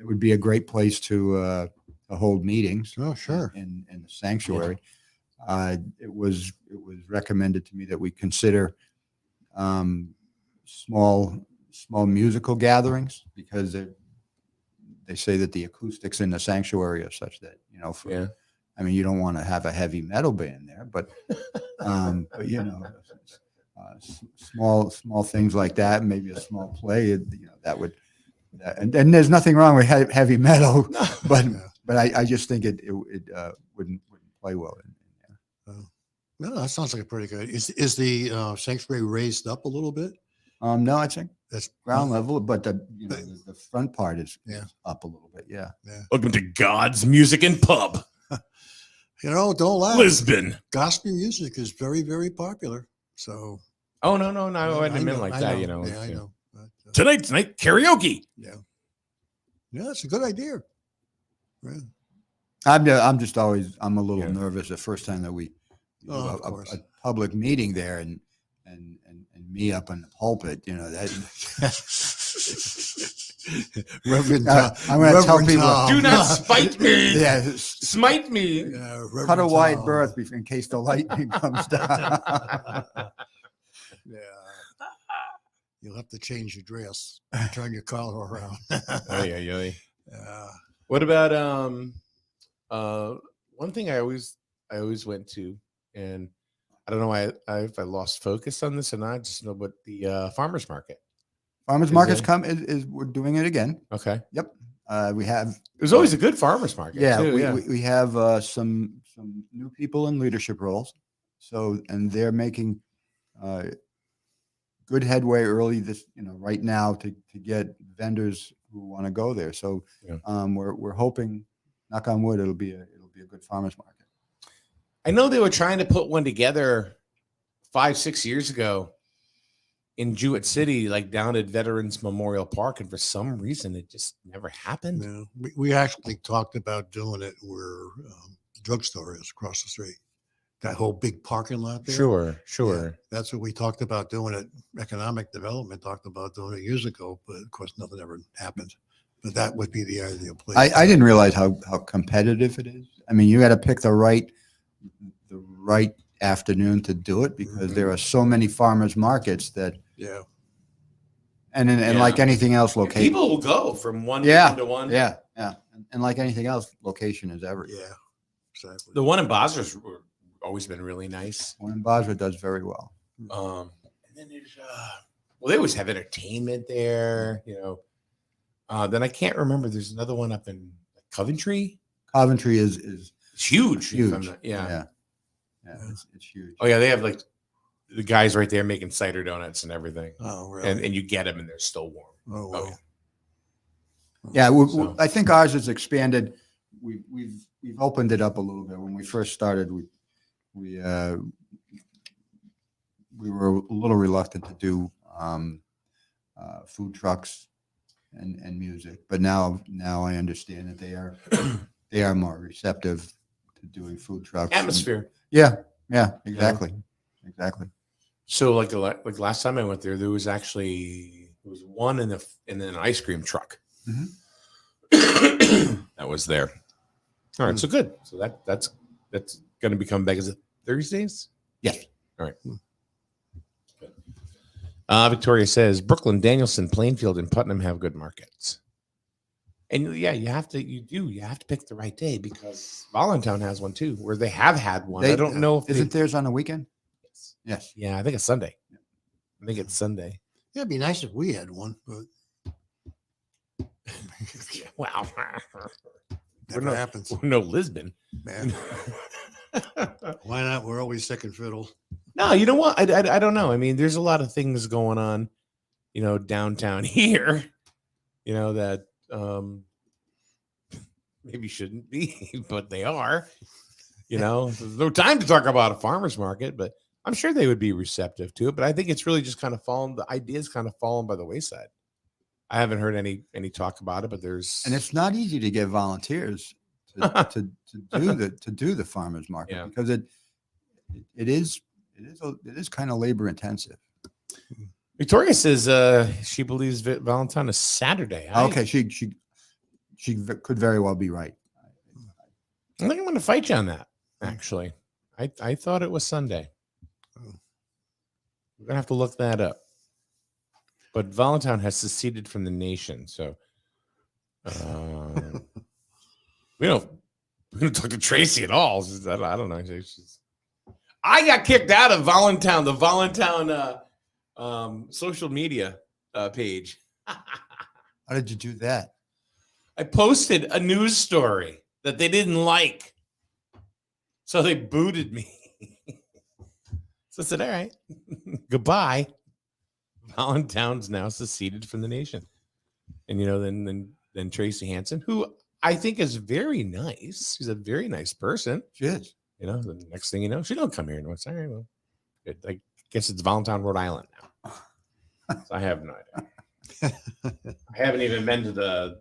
It would be a great place to hold meetings. Oh, sure. In the sanctuary. It was recommended to me that we consider small musical gatherings because they say that the acoustics in the sanctuary are such that I mean, you don't want to have a heavy metal band there, but small things like that, maybe a small play, that would. And there's nothing wrong with heavy metal, but I just think it wouldn't play well in there. No, that sounds like a pretty good. Is the sanctuary raised up a little bit? No, I think That's ground level, but the front part is Yeah. up a little bit. Yeah. Welcome to God's Music and Pub, Don't laugh. Lisbon. Gospel music is very, very popular. So Oh no, I didn't mean know, like I that. know. You know, Yeah, I know. But, tonight karaoke. yeah, it's a good idea. Yeah. I'm just always a little Yeah. nervous the first time that we do Oh, of course. a public meeting there and me up on the pulpit, that. Reverend, I'm going to tell Reverend people, Tom. Do not spite me. yeah, Smite me. Yeah, cut Reverend a wide Tom. berth in case the lightning comes down. Yeah. You'll have to change your dress, turn your collar around. Yeah. Yeah. What about one thing I always went to, and I don't know why if I lost focus on this or not. I just know, but the farmers market. Farmers Is markets it? is we're doing it again. Okay. Yep. We have. It was always a good farmer's market. Yeah, too, we have some new people in leadership roles. So, and they're making good headway early right now to get vendors who want to go there. So, we're hoping, knock on wood, it'll be a good farmers market. I know they were trying to put one together 5-6 years ago in Jewett City, like down at Veterans Memorial Park, and for some reason it just never happened. No, we actually talked about doing it where the drugstore is across the street. That whole big parking lot there. Sure. Yeah, that's what we talked about doing it. Economic development talked about doing it years ago, but of course nothing ever happened. But that would be the ideal place. I didn't realize how competitive it is. I mean, you got to pick the right afternoon to do it because there are so many farmers markets that. Yeah. And like anything else, location. People will go from one to one. Yeah. And like anything else, location is everything. Yeah, exactly. The one in Basra's always been really nice. One in Basra does very well. And then there's they always have entertainment there, Then I can't remember. There's another one up in Coventry. Coventry is it's huge. Huge. Yeah. It's huge. Oh yeah, they have like the guys right there making cider donuts and everything. Oh, really? And you get them and they're still warm. Oh, wow. Yeah, I think ours has expanded. We've opened it up a little bit. When we first started, we were a little reluctant to do food trucks and music, but now I understand that they are more receptive to doing food trucks. Atmosphere. Yeah, exactly. So like last time I went there was one in an ice cream truck. That was there. All right, so good. So that's going to become back. Is it Thursdays? Yes. All right. Good. Victoria says Brooklyn, Danielson, Plainfield, and Putnam have good markets. And yeah, you have to pick the right day because Voluntown has one too, where they have had one. I don't know if isn't theirs on the weekend? Yes. Yeah, I think it's Sunday. I think it's Sunday. Yeah, it'd be nice if we had one, but wow. never happens. We're no Lisbon. Man. Why not? We're always second fiddle. No, you know what? I don't know. I mean, there's a lot of things going on, downtown here, that maybe shouldn't be, but they are. There's no time to talk about a farmer's market, but I'm sure they would be receptive to it. But I think it's really just kind of the idea's kind of fallen by the wayside. I haven't heard any talk about it, but and it's not easy to get volunteers to do the farmers market because it is kind of labor intensive. Victoria says she believes Valentine is Saturday. Okay, she could very well be right. I think I'm going to fight you on that. Actually, I thought it was Sunday. We're going to have to look that up. But Voluntown has seceded from the nation, so we're going to talk to Tracy at all. I don't know. I got kicked out of Voluntown, the Voluntown social media page. How did you do that? I posted a news story that they didn't like, so they booted me. So I said, all right, goodbye. Voluntown's now seceded from the nation. And, then Tracy Hansen, who I think is very nice. She's a very nice person. She is. The next thing you know, she don't come here. And it's all right. Well, I guess it's Voluntown, Rhode Island now. So I have no idea. I haven't even been to the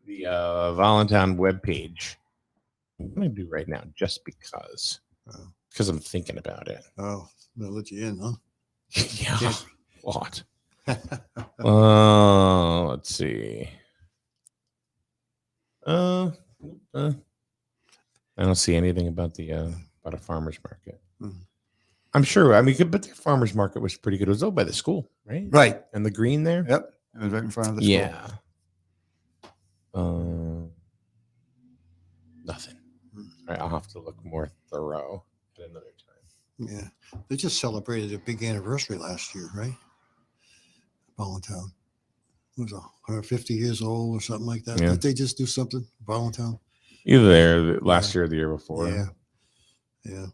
Voluntown webpage. I'm going to do right now just because I'm thinking about it. Oh, they'll let you in, huh? Yeah. What? Let's see. I don't see anything about about a farmer's market. I'm sure. I mean, but the farmer's market was pretty good. It was over by the school, right? Right. And the green there. Yep. It was right in front of the school. Yeah. Nothing. All right, I'll have to look more thorough at another time. Yeah. They just celebrated a big anniversary last year, right? Voluntown. was 150 years old or something like that. Yeah. Did they just do something? Volantown? Either there last year or the year before. Yeah. Yeah.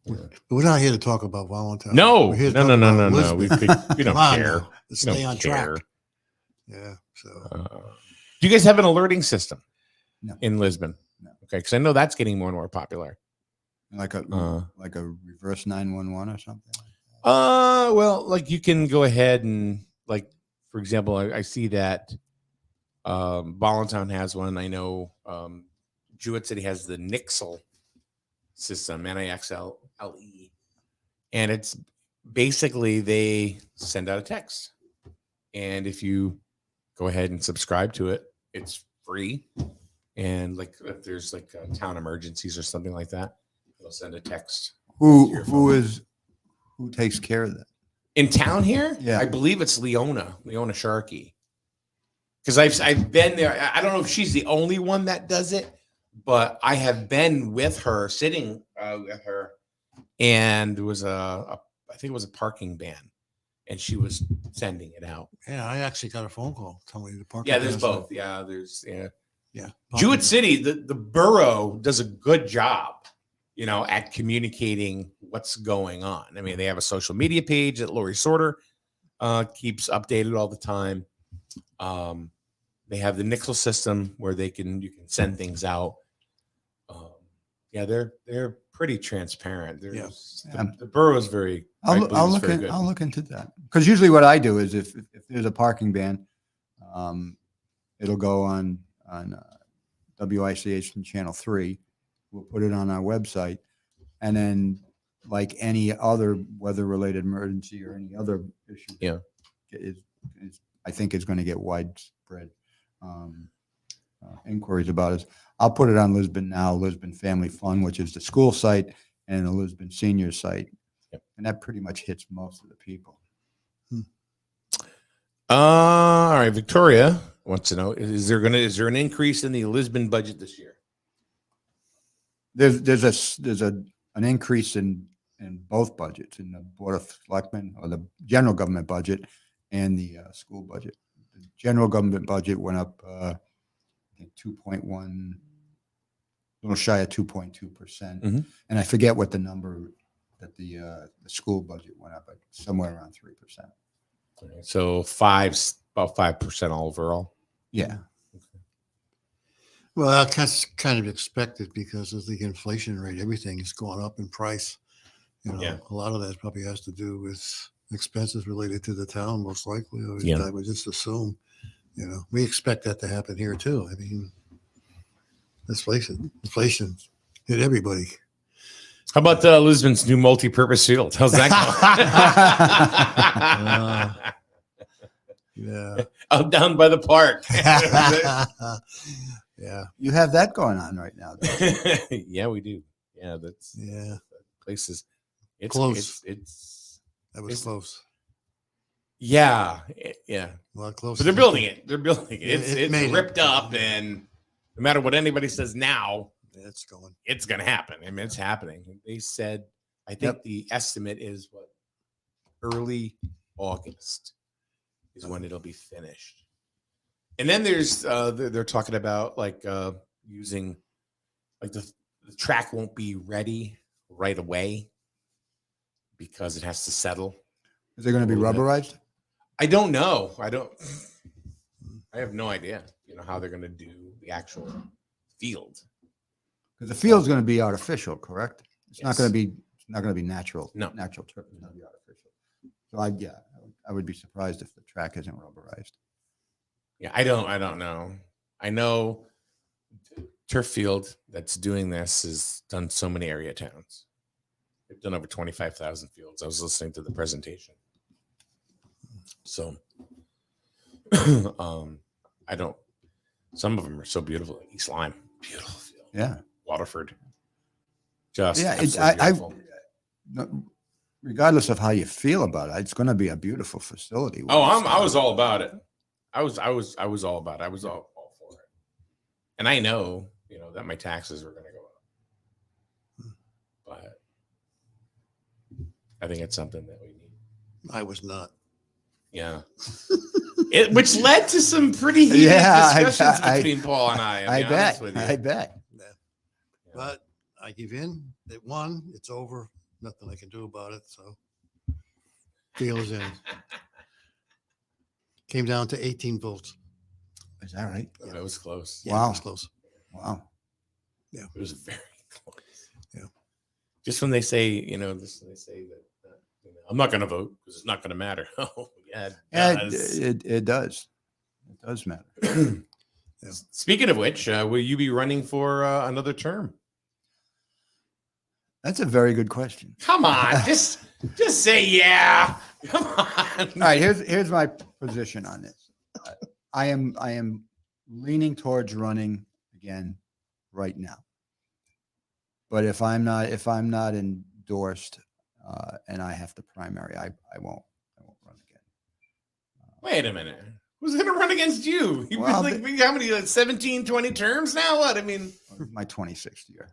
But we're not here to talk about Volantown. No, We're here to no, talk no, about no, no. We Lisbon. don't Come on care. now. Let's We stay don't on care. track. Yeah. So Do you guys have an alerting system No. in Lisbon? No. Okay, because I know that's getting more and more popular. Like a reverse 911 or something. Well, like you can go ahead and like, for example, I see that Volantown has one. I know Jewett City has the Nixle system, Nixle, and it's basically they send out a text, and if you go ahead and subscribe to it, it's free. And like if there's like town emergencies or something like that, they'll send a text. Who takes care of that? In town here, Yeah. I believe it's Leona Sharkey. Because I've been there. I don't know if she's the only one that does it, but I have been with her, sitting with her, and there was I think it was a parking ban, and she was sending it out. yeah, I actually got a phone call telling me the park. Yeah, there's both. Yeah, there's Yeah. Jewett City, the borough does a good job, at communicating what's going on. I mean, they have a social media page that Lori Sorter keeps updated all the time. They have the Nixle system where you can send things out. They're pretty transparent. The borough is very. I'll look into that, because usually what I do is if there's a parking ban, it'll go on WICH and Channel 3. We'll put it on our website, and then like any other weather-related emergency or any other issue, I think is going to get widespread inquiries about it. I'll put it on Lisbon Now, Lisbon Family Fun, which is the school site, and the Lisbon Senior site, and that pretty much hits most of the people. All right, Victoria wants to know: is there an increase in the Lisbon budget this year? There's an increase in both budgets, in the Board of Selectmen or the general government budget and the school budget. The general government budget went up, I think 2.1, a little shy of 2.2%, and I forget what the number that the school budget went up, like somewhere around 3%. So about 5% overall. Yeah. Well, that's kind of expected because of the inflation rate. Everything is going up in price. A lot of that probably has to do with expenses related to the town, most likely. I would just assume. We expect that to happen here too. I mean, let's face it, inflation hit everybody. How about Lisbon's new multi-purpose field? How's that going? Yeah. Out down by the park. Yeah. You have that going on right now. Yeah, we do. Yeah, places. It's close. That was close. Yeah. Well, close. But they're building it. It's made ripped up, and no matter what anybody says now, it's going. It's going to happen. I mean, it's happening. They said, I think the estimate is early August is when it'll be finished. And then there's they're talking about using the track won't be ready right away because it has to settle. Is it going to be rubberized? I don't know. I have no idea. How they're going to do the actual field. Because the field's going to be artificial, correct? It's not Yes. going to be. It's not going to be natural. No. Natural turf is going to be artificial. So I would be surprised if the track isn't rubberized. Yeah, I don't know. I know turf field that's doing this has done so many area towns. They've done over 25,000 fields. I was listening to the presentation. So some of them are so beautiful. East Lyme, beautiful field. Yeah. Waterford. Just regardless of how you feel about it, it's going to be a beautiful facility. I was all about it. I was all about it. I was all for it. And I know, that my taxes were going to go up. But I think it's something that we need. I was not. Yeah. Which led to some pretty heated discussions between Paul and I. I bet. With you. I bet. But I give in. It won. It's over. Nothing I can do about it. So deal is in. Came down to 18 votes. Is that right? Yeah, that was close. Yeah, Wow. it was close. Wow. It was very close. Yeah. Just when they say, they say that I'm not going to vote because it's not going to matter. Oh, yeah, it does. It does. It does matter. Speaking of which, will you be running for another term? That's a very good question. Come on, just say yeah. Come on. All right, here's my position on this. I am leaning towards running again right now. But if I'm not endorsed and I have to primary, I won't run again. Wait a minute. Who's going to run against you? You've Well, been how many, 17, 20 terms now? What? I mean, my 26th year.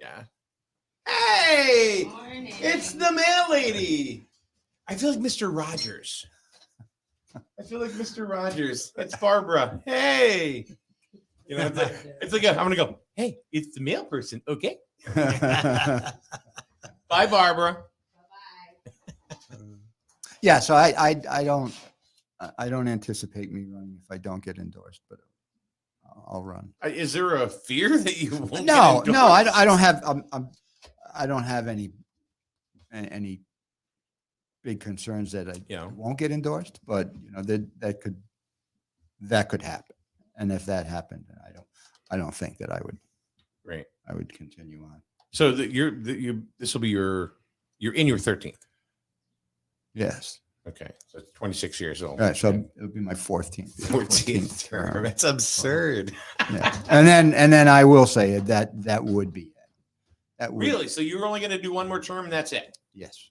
yeah. Hey, it's the mail lady. I feel like Mr. Rogers. It's Barbara. Hey. It's like I'm going to go, hey, it's the mail person. Okay. Bye, Barbara. Yeah, so I don't anticipate me running if I don't get endorsed, but I'll run. Is there a fear that you won't? No, get no, endorsed? I don't have. I don't have any big concerns that I won't get endorsed, but that could happen, and if that happened, I don't think that I would. Right. I would continue on. So this will be you're in your 13th. Yes. Okay, so it's 26 years old. All right, so it'll be my 14th term. That's absurd. Yeah. And then I will say that would be it. That would, Really? So you're only going to do one more term and that's it? Yes.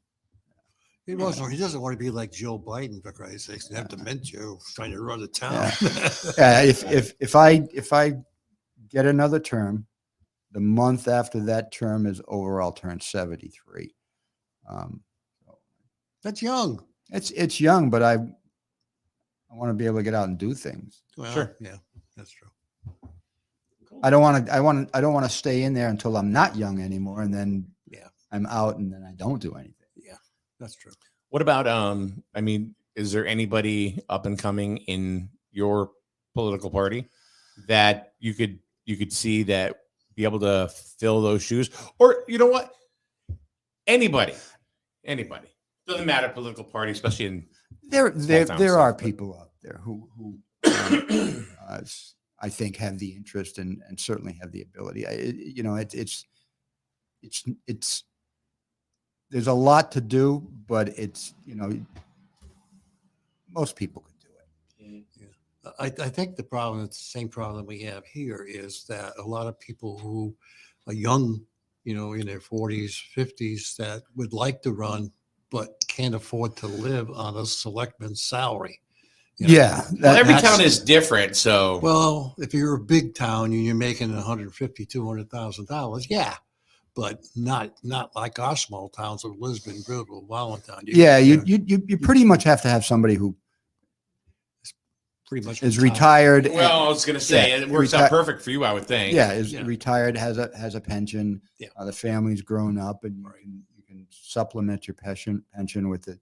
He doesn't want to be like Joe Biden, for Christ's sakes, and have dementia trying to run the town. Yeah. If I get another term, the month after that term is over, I'll turn 73. That's young. It's young, but I want to be able to get out and do things. Well, Sure. Yeah, that's true. I don't want to stay in there until I'm not young anymore, and then I'm out, and then I don't do anything. Yeah, that's true. What about is there anybody up and coming in your political party that you could see that be able to fill those shoes? Or you know what? Anybody. Doesn't matter political party, especially in There are stuff, people out there who I think have the interest and certainly have the ability. It's there's a lot to do, but most people could do it. Yeah. I think the problem, it's the same problem we have here, is that a lot of people who are young, in their 40s, 50s, that would like to run, but can't afford to live on a selectman's salary. Every town is different. So, well, if you're a big town and you're making $150,000-$200,000, yeah, but not like our small towns of Lisbon, Bridgeville, Wallington. You pretty much have to have somebody who pretty much is retired. Well, I was going to say it works out perfect for you, I would think. Yeah, retired, has a pension. Yeah. The family's grown up, and you can supplement your pension with the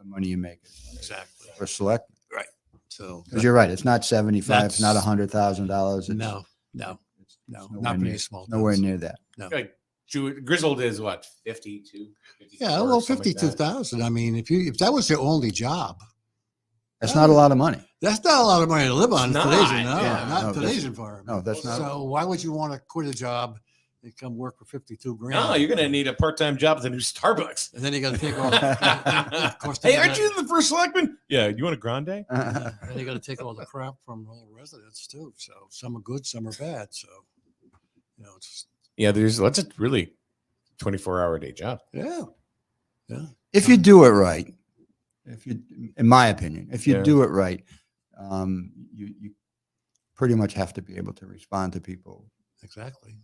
money you make. Exactly. For selectmen. Right. So, because you're right, it's not 75, it's not $100,000. No, not pretty small. Nowhere near that. No. Like, Grizzled is what, 52? Yeah, well, 52,000. I mean, if that was their only job, that's not a lot of money. That's not a lot of money to live on in today's environment. No, that's not. So why would you want to quit a job and come work for 52 grand? No, you're going to need a part-time job at the new Starbucks. And then you got to take all. Of course, hey, aren't you the first selectman? Yeah, you want a grande? And you got to take all the crap from all the residents too. So some are good, some are bad. So it's that's a really 24-hour day job. Yeah. If you do it right, in my opinion, if you do it right, you pretty much have to be able to respond to people exactly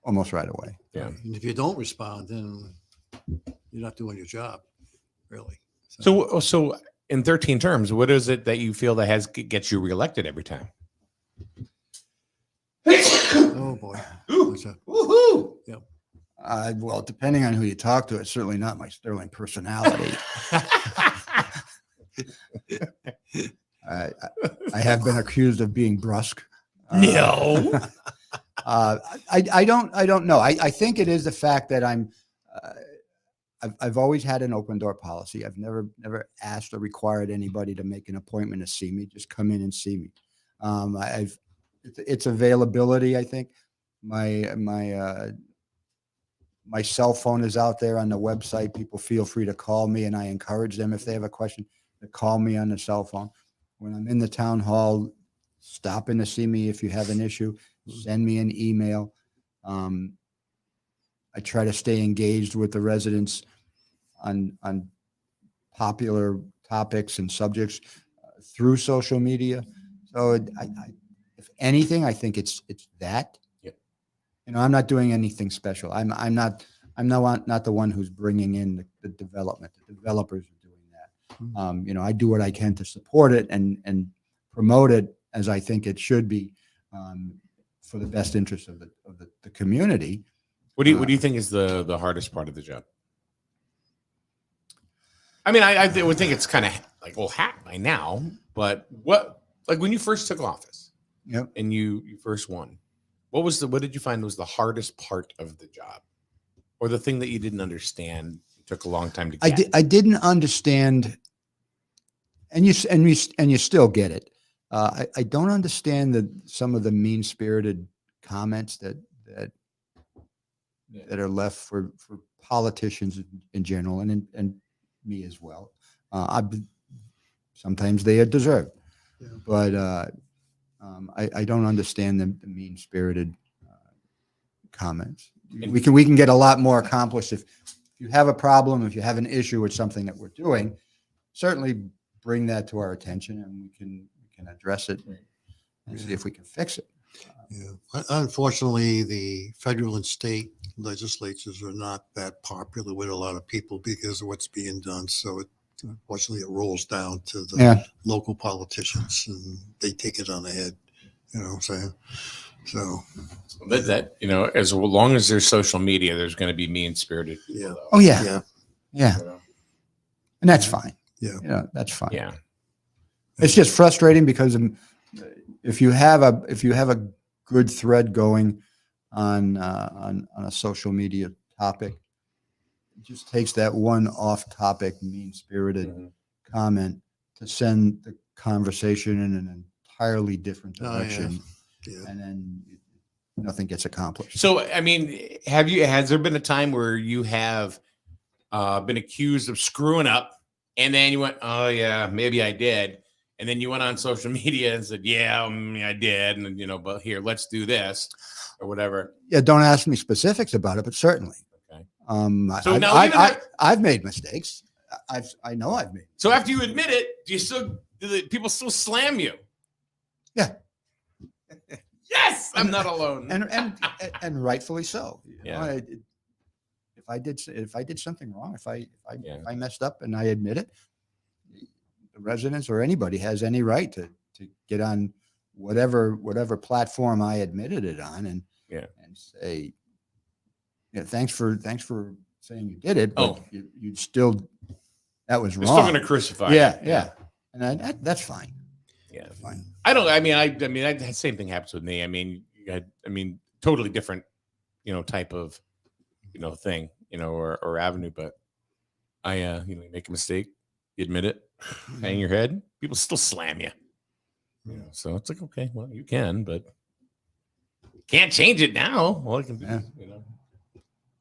almost right away. Yeah. And if you don't respond, then you're not doing your job, really. So in 13 terms, what is it that you feel that gets you reelected every time? Oh boy. What's that? Woohoo! Well, depending on who you talk to, it's certainly not my sterling personality. I have been accused of being brusque. No. I don't know. I think it is the fact that I've always had an open door policy. I've never asked or required anybody to make an appointment to see me. Just come in and see me. It's availability. I think my cell phone is out there on the website. People feel free to call me, and I encourage them if they have a question to call me on the cell phone. When I'm in the town hall, stop in to see me if you have an issue. Send me an email. I try to stay engaged with the residents on popular topics and subjects through social media. So if anything, I think it's that. Yep. I'm not doing anything special. I'm not the one who's bringing in the development. The developers are doing that. I do what I can to support it and promote it as I think it should be for the best interest of the community. What do you think is the hardest part of the job? I mean, I would think it's kind of like old hat by now, but when you first took office, yep, and you first won, what did you find was the hardest part of the job, or the thing that you didn't understand, took a long time to get? I didn't understand, and you still get it. I don't understand some of the mean-spirited comments that are left for politicians in general and me as well. Sometimes they are deserved, but I don't understand the mean-spirited comments. We can get a lot more accomplished if you have a problem, if you have an issue with something that we're doing. Certainly bring that to our attention, and we can address it and see if we can fix it. Yeah. Unfortunately, the federal and state legislatures are not that popular with a lot of people because of what's being done. So unfortunately, it rolls down to the local politicians, and they take it on the head. You know what I'm saying? So that as long as there's social media, there's going to be mean-spirited people. Yeah. Though. Oh yeah. And that's fine. Yeah. That's fine. Yeah. It's just frustrating because if you have a good thread going on a social media topic, it just takes that one off-topic, mean-spirited comment to send the conversation in an entirely different direction, and then nothing gets accomplished. So, I mean, has there been a time where you have been accused of screwing up, and then you went, "Oh yeah, maybe I did," and then you went on social media and said, "Yeah, I did," and but here, let's do this or whatever. Yeah, don't ask me specifics about it, but certainly. Okay. So I've made mistakes. I know I've made. So after you admit it, do the people still slam you? Yeah. Yes, I'm not alone. And rightfully so. Yeah. If I did something wrong, if I messed up and I admit it, the residents or anybody has any right to get on whatever platform I admitted it on and say, thanks for saying you did it, but you still, that was wrong. They're still going to crucify you. Yeah. And that's fine. Yeah, fine. The same thing happens with me. Totally different, type of, thing, or avenue. But you make a mistake, you admit it, hang your head, people still slam you. So it's like, okay, well, you can, but can't change it now. Well, it can be, Go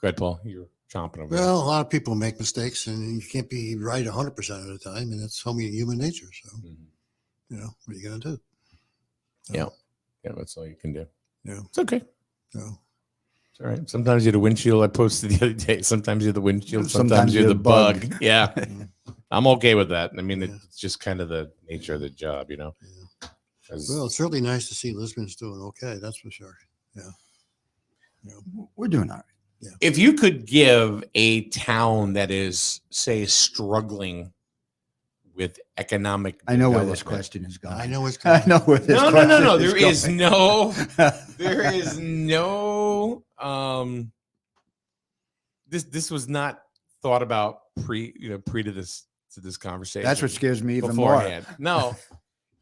ahead, Paul. You're chomping over. Well, a lot of people make mistakes, and you can't be right 100% of the time, and that's human nature. So, what are you gonna do? Yeah, that's all you can do. Yeah, it's okay. No. It's all right. Sometimes you're the windshield. I posted the other day. Sometimes you're the windshield. Sometimes you're the bug. Yeah. I'm okay with that. It's just kind of the nature of the job, Yeah. Well, it's certainly nice to see Lisbon's doing okay. That's for sure. Yeah. We're doing all right. Yeah. If you could give a town that is, say, struggling with economic I know where this development? question is going. I know it's I know where this No, no, question no, no. is There is going. no. There is no. This was not thought about pre to this conversation. That's what scares me even beforehand. No,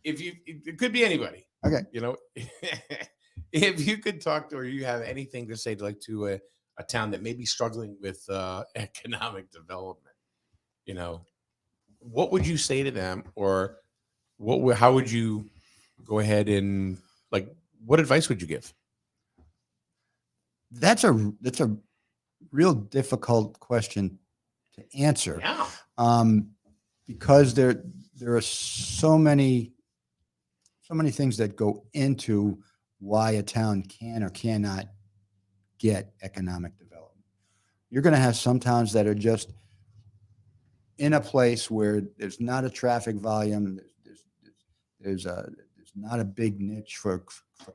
it could be anybody. more. Okay. If you could talk to, or you have anything to say to a town that may be struggling with economic development, what would you say to them, or how would you go ahead and what advice would you give? That's a real difficult question to answer. Yeah. Because there are so many things that go into why a town can or cannot get economic development. You're going to have some towns that are just in a place where there's not a traffic volume. There's not a big niche for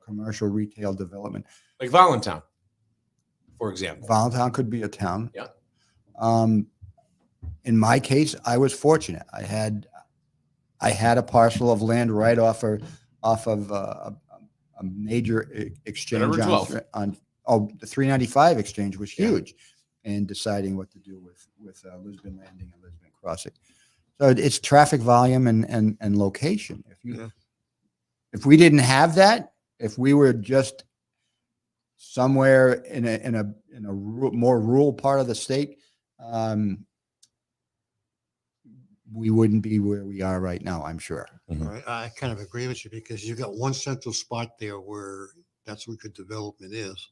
commercial retail development. Like Voluntown, for example. Voluntown could be a town. Yeah. In my case, I was fortunate. I had a parcel of land right off of a major exchange on the 395 exchange was huge, in deciding what to do with Lisbon Landing and Lisbon Crossing. So it's traffic volume and location. If we didn't have that, if we were just somewhere in a more rural part of the state, we wouldn't be where we are right now, I'm sure. Mm-hmm. Right. I kind of agree with you, because you've got one central spot there where that's where good development is.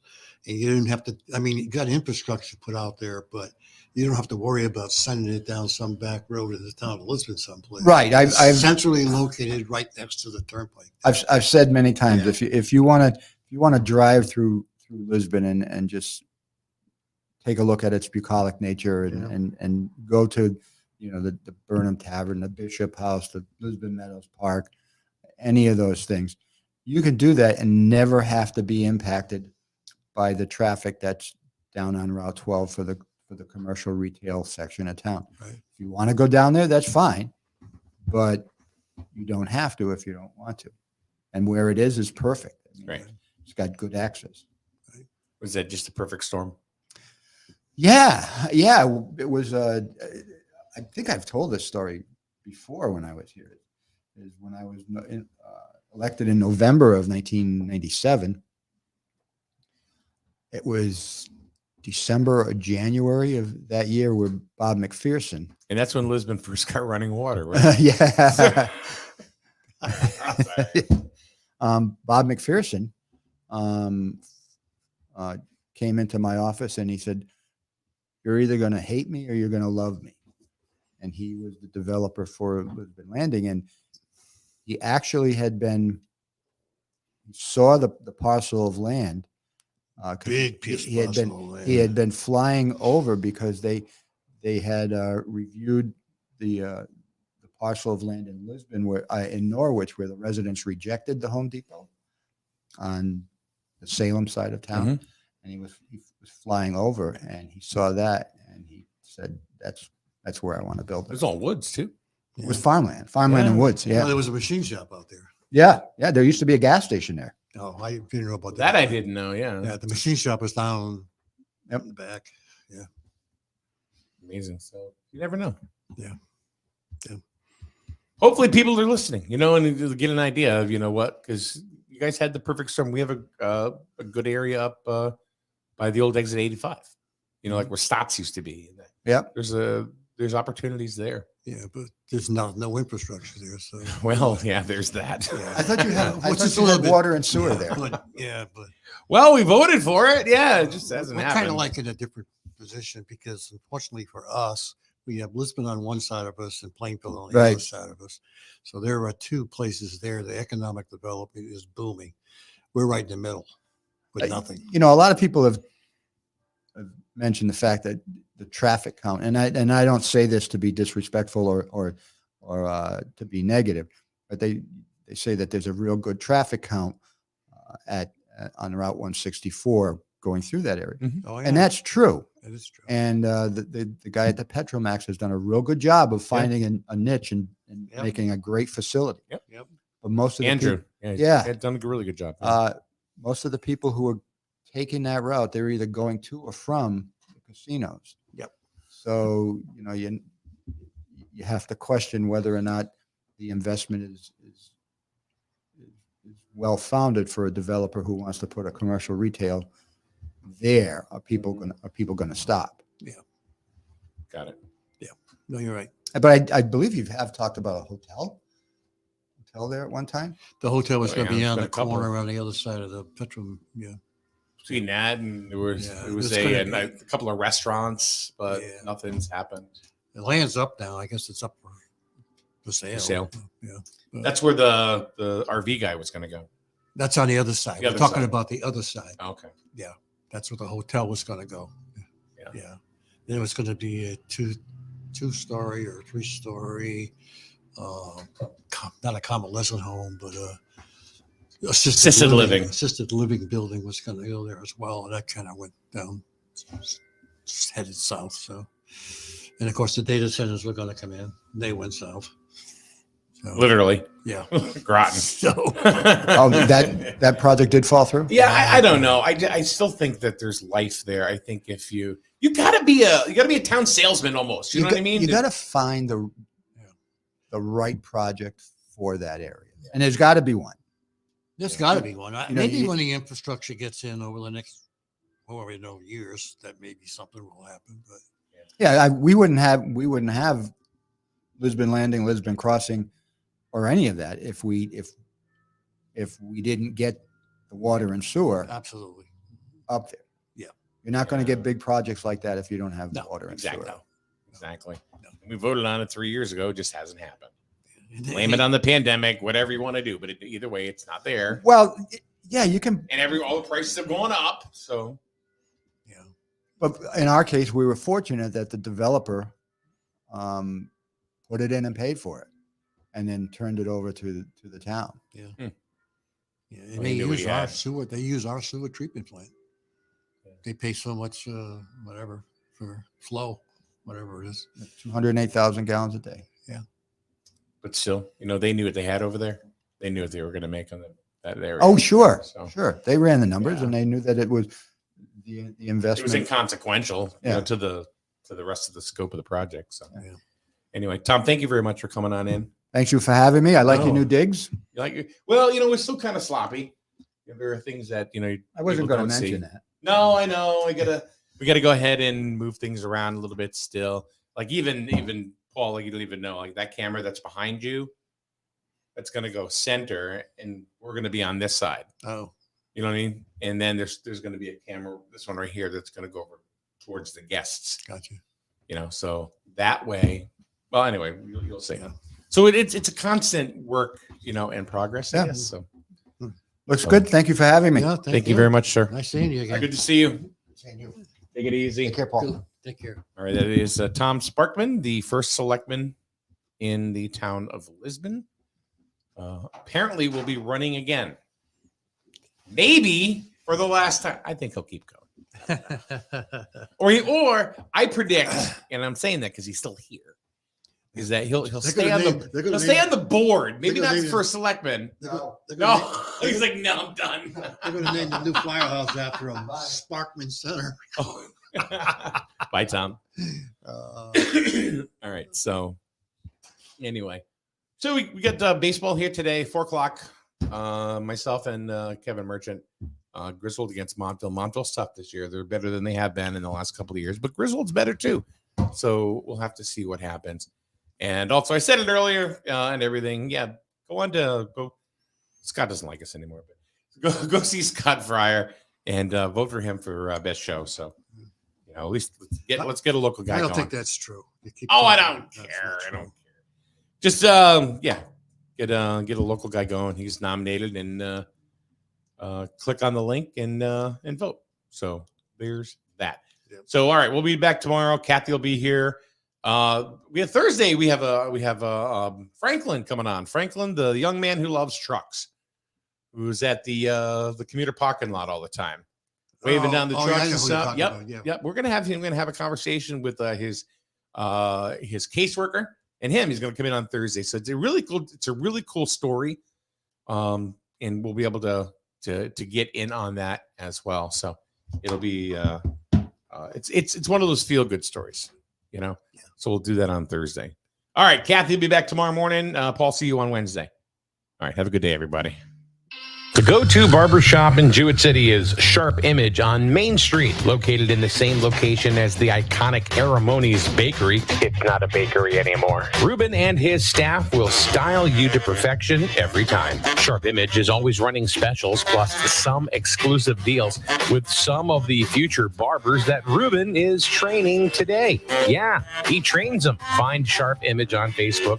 And you didn't have to, you got infrastructure put out there, but you don't have to worry about sending it down some back road in the town of Lisbon someplace. Right. I've centrally located right next to the turnpike. I've said many times, if you want to drive through Lisbon and just take a look at its bucolic nature and go to the Burnham Tavern, the Bishop House, the Lisbon Meadows Park, any of those things, you can do that and never have to be impacted by the traffic that's down on Route 12 for the commercial retail section of town. Right. If you want to go down there, that's fine, but you don't have to if you don't want to. And where it is perfect. Right. It's got good access. Right. Was that just a perfect storm? Yeah. It was. I think I've told this story before when I was here. Is when I was elected in November of 1997. It was December or January of that year where Bob McPherson. And that's when Lisbon first got running water, right? Yeah. Bob McPherson came into my office and he said, "You're either going to hate me or you're going to love me." And he was the developer for Lisbon Landing. And he actually he saw the parcel of land. Big piece he had been, of land. He had been flying over because they had reviewed the parcel of land in Lisbon, in Norwich, where the residents rejected the Home Depot on the Salem side of town. Mm-hmm. And he was flying over and he saw that and he said, that's where I want to build it. It was all woods too. It was farmland and woods. Yeah. There was a machine shop out there. Yeah. There used to be a gas station there. Oh, I didn't know about That I didn't know. Yeah. Yeah, the machine shop was down Yep. in the back. Yeah. Amazing. So you never know. Yeah. Hopefully people are listening, and get an idea of, because you guys had the perfect storm. We have a good area up by the old exit 85, like where Stotts used to be. Yeah. There's opportunities there. Yeah, but there's no infrastructure there. So Well, yeah, there's that. Yeah. I thought you had, Which is a little bit- water and sewer there. But Well, we voted for it. Yeah, it just hasn't we're happened. kind of like in a different position because unfortunately for us, we have Lisbon on one side of us and Plainfield on the Right. other side of us. So there are two places there. The economic development is booming. We're right in the middle with nothing. A lot of people have mentioned the fact that the traffic count, and I don't say this to be disrespectful or to be negative, but they say that there's a real good traffic count on Route 164 going through that area. Oh, yeah. And that's true. That is true. And the guy at the Petromax has done a real good job of finding a niche and Yep. making a great facility. Yep. But most of the Andrew. peop- Yeah. He's done a really good job. most of the people who are taking that route, they're either going to or from the casinos. Yep. So, you have to question whether or not the investment is well founded for a developer who wants to put a commercial retail there. Are people going to stop? Got it. No, you're right. But I believe you have talked about a hotel there at one time. The hotel was Oh, going to yeah, be it's on been the a couple. corner on the other side of the Petrum. Yeah. Between that and there was Yeah, it was it's a gonna be- couple of restaurants, but Yeah. nothing's happened. The land's up now. I guess it's up for sale. For sale. Yeah. That's where the RV guy was going to go. That's on the other side. The We're other talking side. about the other side. Okay. That's where the hotel was going to go. Yeah. Yeah. Then it was going to be a two-story or three-story, not a convalescent home, but Assisted living. Assisted living building was going to go there as well. And that kind of went down, just headed south. So, and of course, the data centers were going to come in. They went south. So, Literally. yeah. Groton. So, Oh, that project did fall through? Yeah, I don't know. I still think that there's life there. I think if you gotta be a town salesman almost. You know what I mean? You got to find the right project for that area, and there's got to be one. there's got to be one. Maybe you- when the infrastructure gets in over the next, years, that maybe something will happen. But Yeah, we wouldn't have Lisbon Landing, Lisbon Crossing, or any of that if we didn't get the water and sewer absolutely. up there. Yeah. You're not going to get big projects like that if you don't have the No, water and exactly. sewer. Exactly. No. We voted on it 3 years ago. It just hasn't happened. And Blame it on the pandemic, whatever you want to do, but either way, it's not there. Well, yeah, you can, And all the prices have gone up. So yeah. but in our case, we were fortunate that the developer put it in and paid for it, and then turned it over to the town. Yeah. Hmm. Yeah. Well, And they you knew what use he our had. sewer. They use our sewer treatment plant. Yeah. They pay so much, whatever, for flow, whatever it is. 208,000 gallons a day. but still, they knew what they had over there. They knew what they were going to make on that area. Oh, sure, So sure. They ran the numbers, Yeah. and they knew that it was the it was investment. inconsequential Yeah. to the rest of the scope of the project. So Yeah. anyway, Tom, thank you very much for coming on in. Thanks you for having me. I like your No. new digs. You like it? Well, we're still kind of sloppy. There are things that I wasn't people going to don't see. mention that. No, I know. We gotta go ahead and move things around a little bit still. Like even Paul, like you don't even know, like that camera that's behind you, that's gonna go center, and we're gonna be on this side. Oh, You know what I mean? And then there's gonna be a camera, this one right here, that's gonna go over towards the guests. gotcha. So that way. Well, anyway, you'll see. Yeah. So it's a constant work, in progress. I Yeah. guess. So Looks good. Thank you for having me. Yeah, thank you very much, sir. Nice seeing you again. Good to see you. Take it easy. Take care, Paul. Take care. All right, that is Tom Sparkman, the first selectman in the town of Lisbon. Apparently, will be running again. Maybe for the last time. I think he'll keep going. Or I predict, and I'm saying that because he's still here, is that he'll stay on the board. Maybe not for selectman. No, No, he's like, no, I'm done. They're going to name the new firehouse after him, Sparkman Center. Oh. Bye, Tom. All right. So anyway, so we got baseball here today, 4:00. Myself and Kevin Merchant, Griswold against Montville. Montville's tough this year. They're better than they have been in the last couple of years, but Griswold's better too. So we'll have to see what happens. And also, I said it earlier and everything. Yeah, go. Scott doesn't like us anymore, but go see Scott Fryer and vote for him for best show. So. At least let's get a local guy. I don't going. think that's true. I don't care. I don't care. Just get a local guy going. He's nominated, and click on the link and vote. So there's that. Yep. So all right, we'll be back tomorrow. Kathy will be here. We have Thursday. We have Franklin coming on. Franklin, the young man who loves trucks, who's at the commuter parking lot all the time. waving down the Oh, yeah, I trucks know and who you're stuff. talking Yep. about, yeah. Yep. We're going to have him. We're going to have a conversation with his caseworker and him. He's going to come in on Thursday. So it's a really cool story. And we'll be able to get in on that as well. So it'll be, it's one of those feel good stories, you know? Yeah. So we'll do that on Thursday. All right. Kathy will be back tomorrow morning. Paul, see you on Wednesday. All right. Have a good day, everybody. The go-to barbershop in Jewett City is Sharp Image on Main Street, located in the same location as the iconic Aramoni's Bakery. It's not a bakery anymore. Ruben and his staff will style you to perfection every time. Sharp Image is always running specials, plus some exclusive deals with some of the future barbers that Ruben is training today. Yeah, he trains them. Find Sharp Image on Facebook